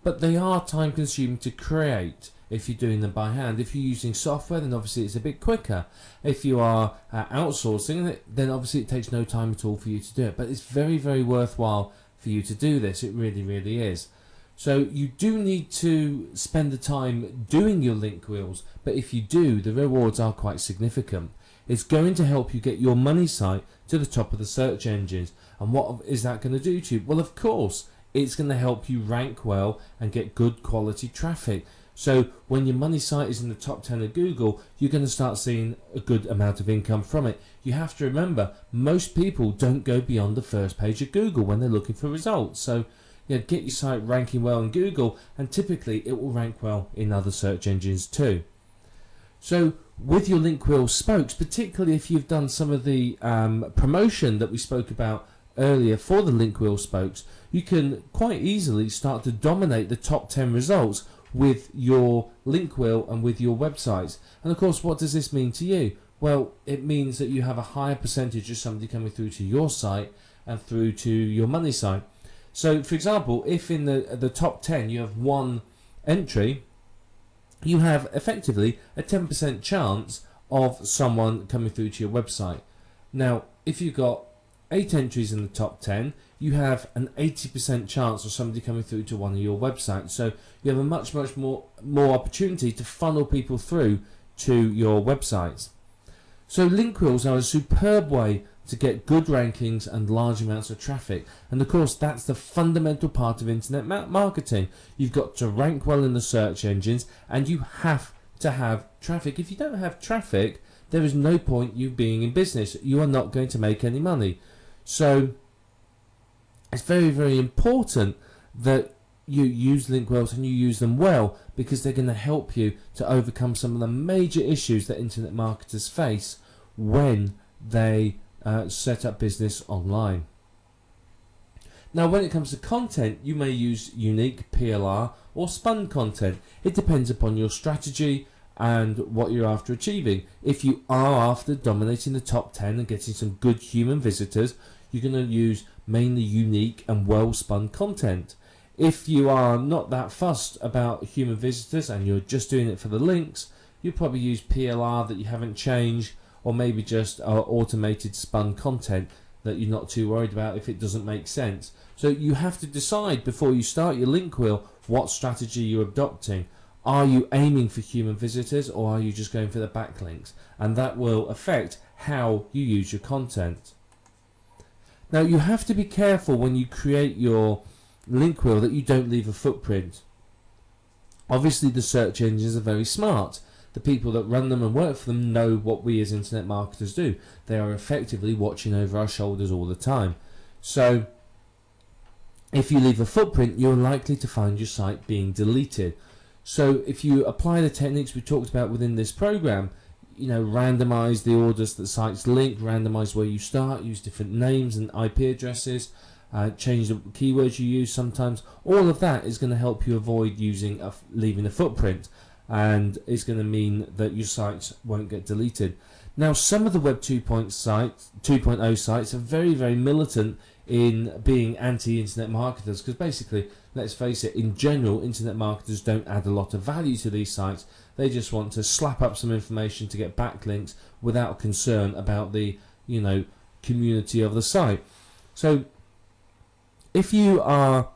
S1: But they are time consuming to create if you're doing them by hand. If you're using software, then obviously it's a bit quicker. If you are outsourcing it, then obviously it takes no time at all for you to do it. But it's very, very worthwhile for you to do this. It really, really is. So you do need to spend the time doing your link wheels, but if you do, the rewards are quite significant. It's going to help you get your money site to the top of the search engines. And what is that going to do to you? Well, of course, it's going to help you rank well and get good quality traffic. So when your money site is in the top 10 of Google, you're going to start seeing a good amount of income from it. You have to remember, most people don't go beyond the first page of Google when they're looking for results. So get your site ranking well in Google, and typically it will rank well in other search engines too. So with your link wheel spokes, particularly if you've done some of the promotion that we spoke about earlier for the link wheel spokes, you can quite easily start to dominate the top 10 results with your link wheel and with your websites. And of course, what does this mean to you? Well, it means that you have a higher percentage of somebody coming through to your site and through to your money site. So for example, if in the top 10 you have one entry, you have effectively a 10% chance of someone coming through to your website. Now, if you've got 8 entries in the top 10, you have an 80% chance of somebody coming through to one of your websites. So you have a much more opportunity to funnel people through to your websites. So link wheels are a superb way to get good rankings and large amounts of traffic. And of course, that's the fundamental part of internet marketing. You've got to rank well in the search engines, and you have to have traffic. If you don't have traffic, there is no point you being in business. You are not going to make any money. So it's very, very important that you use link wheels and you use them well, because they're going to help you to overcome some of the major issues that internet marketers face when they set up business online. Now, when it comes to content, you may use unique, PLR or spun content. It depends upon your strategy and what you're after achieving. If you are after dominating the top 10 and getting some good human visitors, you're going to use mainly unique and well spun content. If you are not that fussed about human visitors and you're just doing it for the links, you'll probably use PLR that you haven't changed, or maybe just automated spun content that you're not too worried about if it doesn't make sense. So you have to decide before you start your link wheel what strategy you're adopting. Are you aiming for human visitors, or are you just going for the backlinks? And that will affect how you use your content. Now, you have to be careful when you create your link wheel that you don't leave a footprint. Obviously, the search engines are very smart. The people that run them and work for them know what we as internet marketers do. They are effectively watching over our shoulders all the time. So if you leave a footprint, you're likely to find your site being deleted. So if you apply the techniques we talked about within this program, randomize the orders that sites link, randomize where you start, use different names and IP addresses, change the keywords you use sometimes. All of that is going to help you avoid leaving a footprint, and it's going to mean that your sites won't get deleted. Now, some of the Web 2.0 sites are very, very militant in being anti-internet marketers, because basically, let's face it, in general, internet marketers don't add a lot of value to these sites. They just want to slap up some information to get backlinks without concern about the community of the site. So if you are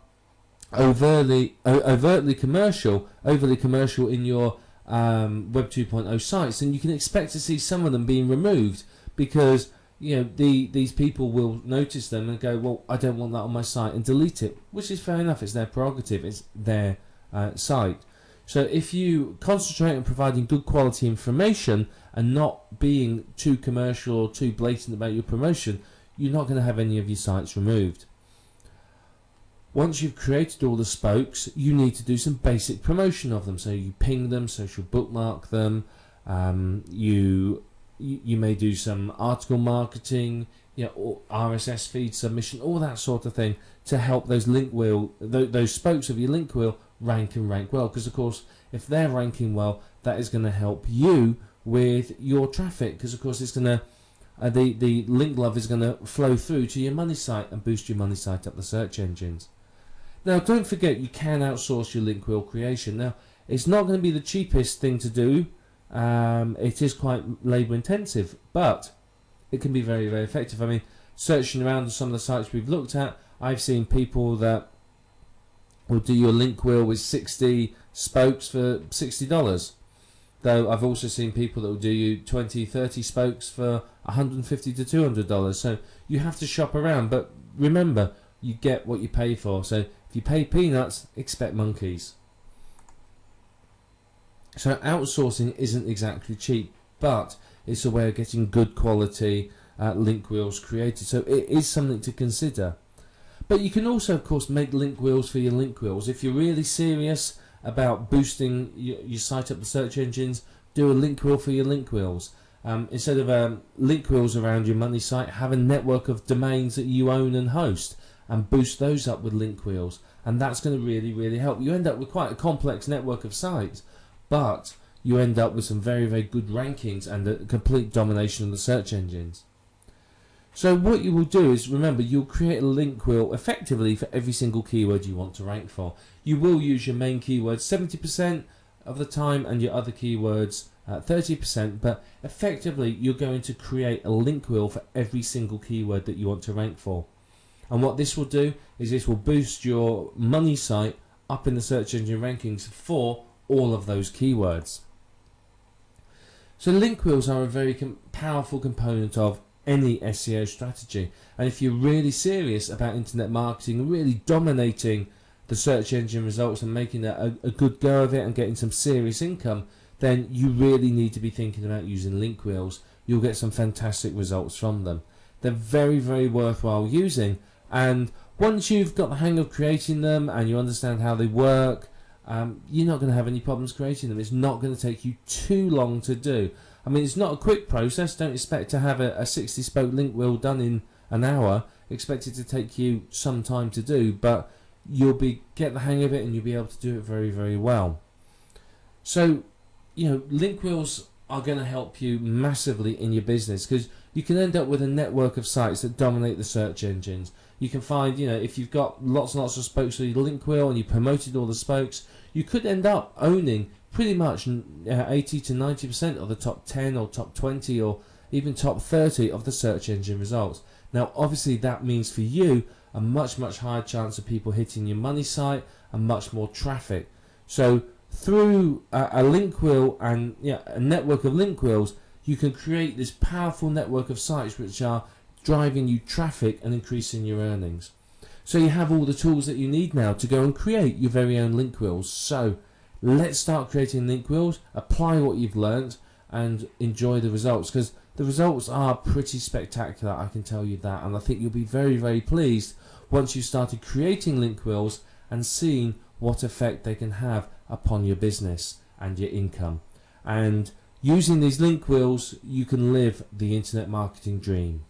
S1: overly commercial in your Web 2.0 sites, then you can expect to see some of them being removed, because these people will notice them and go, well, I don't want that on my site, and delete it, which is fair enough. It's their prerogative. It's their site. So if you concentrate on providing good quality information and not being too commercial or too blatant about your promotion, you're not going to have any of your sites removed. Once you've created all the spokes, you need to do some basic promotion of them. So you ping them, social bookmark them, you may do some article marketing, or RSS feed submission, all that sort of thing, to help those those spokes of your link wheel rank well. Because of course, if they're ranking well, that is going to help you with your traffic. Because of course, it's going to the link love is going to flow through to your money site and boost your money site up the search engines. Now, don't forget, you can outsource your link wheel creation. Now, it's not going to be the cheapest thing to do. It is quite labour intensive, but it can be very, very effective. I mean, searching around on some of the sites we've looked at, I've seen people that will do your link wheel with 60 spokes for $60. Though I've also seen people that will do you 20, 30 spokes for $150 to $200. So you have to shop around, but remember, you get what you pay for. So if you pay peanuts, expect monkeys. So outsourcing isn't exactly cheap, but it's a way of getting good quality link wheels created. So it is something to consider. But you can also, of course, make link wheels for your link wheels. If you're really serious about boosting your site up the search engines, do a link wheel for your link wheels. Instead of link wheels around your money site, have a network of domains that you own and host, and boost those up with link wheels. And that's going to really, really help. You end up with quite a complex network of sites, but you end up with some very, very good rankings and a complete domination of the search engines. So what you will do is, remember, you'll create a link wheel effectively for every single keyword you want to rank for. You will use your main keywords 70% of the time and your other keywords 30%, but effectively you're going to create a link wheel for every single keyword that you want to rank for. And what this will do is this will boost your money site up in the search engine rankings for all of those keywords. So link wheels are a very powerful component of any SEO strategy, and if you're really serious about internet marketing, really dominating the search engine results and making a good go of it and getting some serious income, then you really need to be thinking about using link wheels. You'll get some fantastic results from them. They're very, very worthwhile using, and once you've got the hang of creating them and you understand how they work, you're not going to have any problems creating them. It's not going to take you too long to do. I mean, it's not a quick process. Don't expect to have a 60 spoke link wheel done in an hour. Expect it to take you some time to do, but you'll get the hang of it and you'll be able to do it very, very well. So, link wheels are going to help you massively in your business, because you can end up with a network of sites that dominate the search engines. You can find, if you've got lots and lots of spokes for your link wheel and you promoted all the spokes, you could end up owning pretty much 80 to 90% of the top 10 or top 20 or even top 30 of the search engine results. Now, obviously, that means for you a much, much higher chance of people hitting your money site and much more traffic. So through a link wheel and a network of link wheels, you can create this powerful network of sites which are driving you traffic and increasing your earnings. So you have all the tools that you need now to go and create your very own link wheels. So let's start creating link wheels, apply what you've learnt, and enjoy the results, because the results are pretty spectacular, I can tell you that. And I think you'll be very, very pleased once you started creating link wheels and seeing what effect they can have upon your business and your income. And using these link wheels, you can live the internet marketing dream.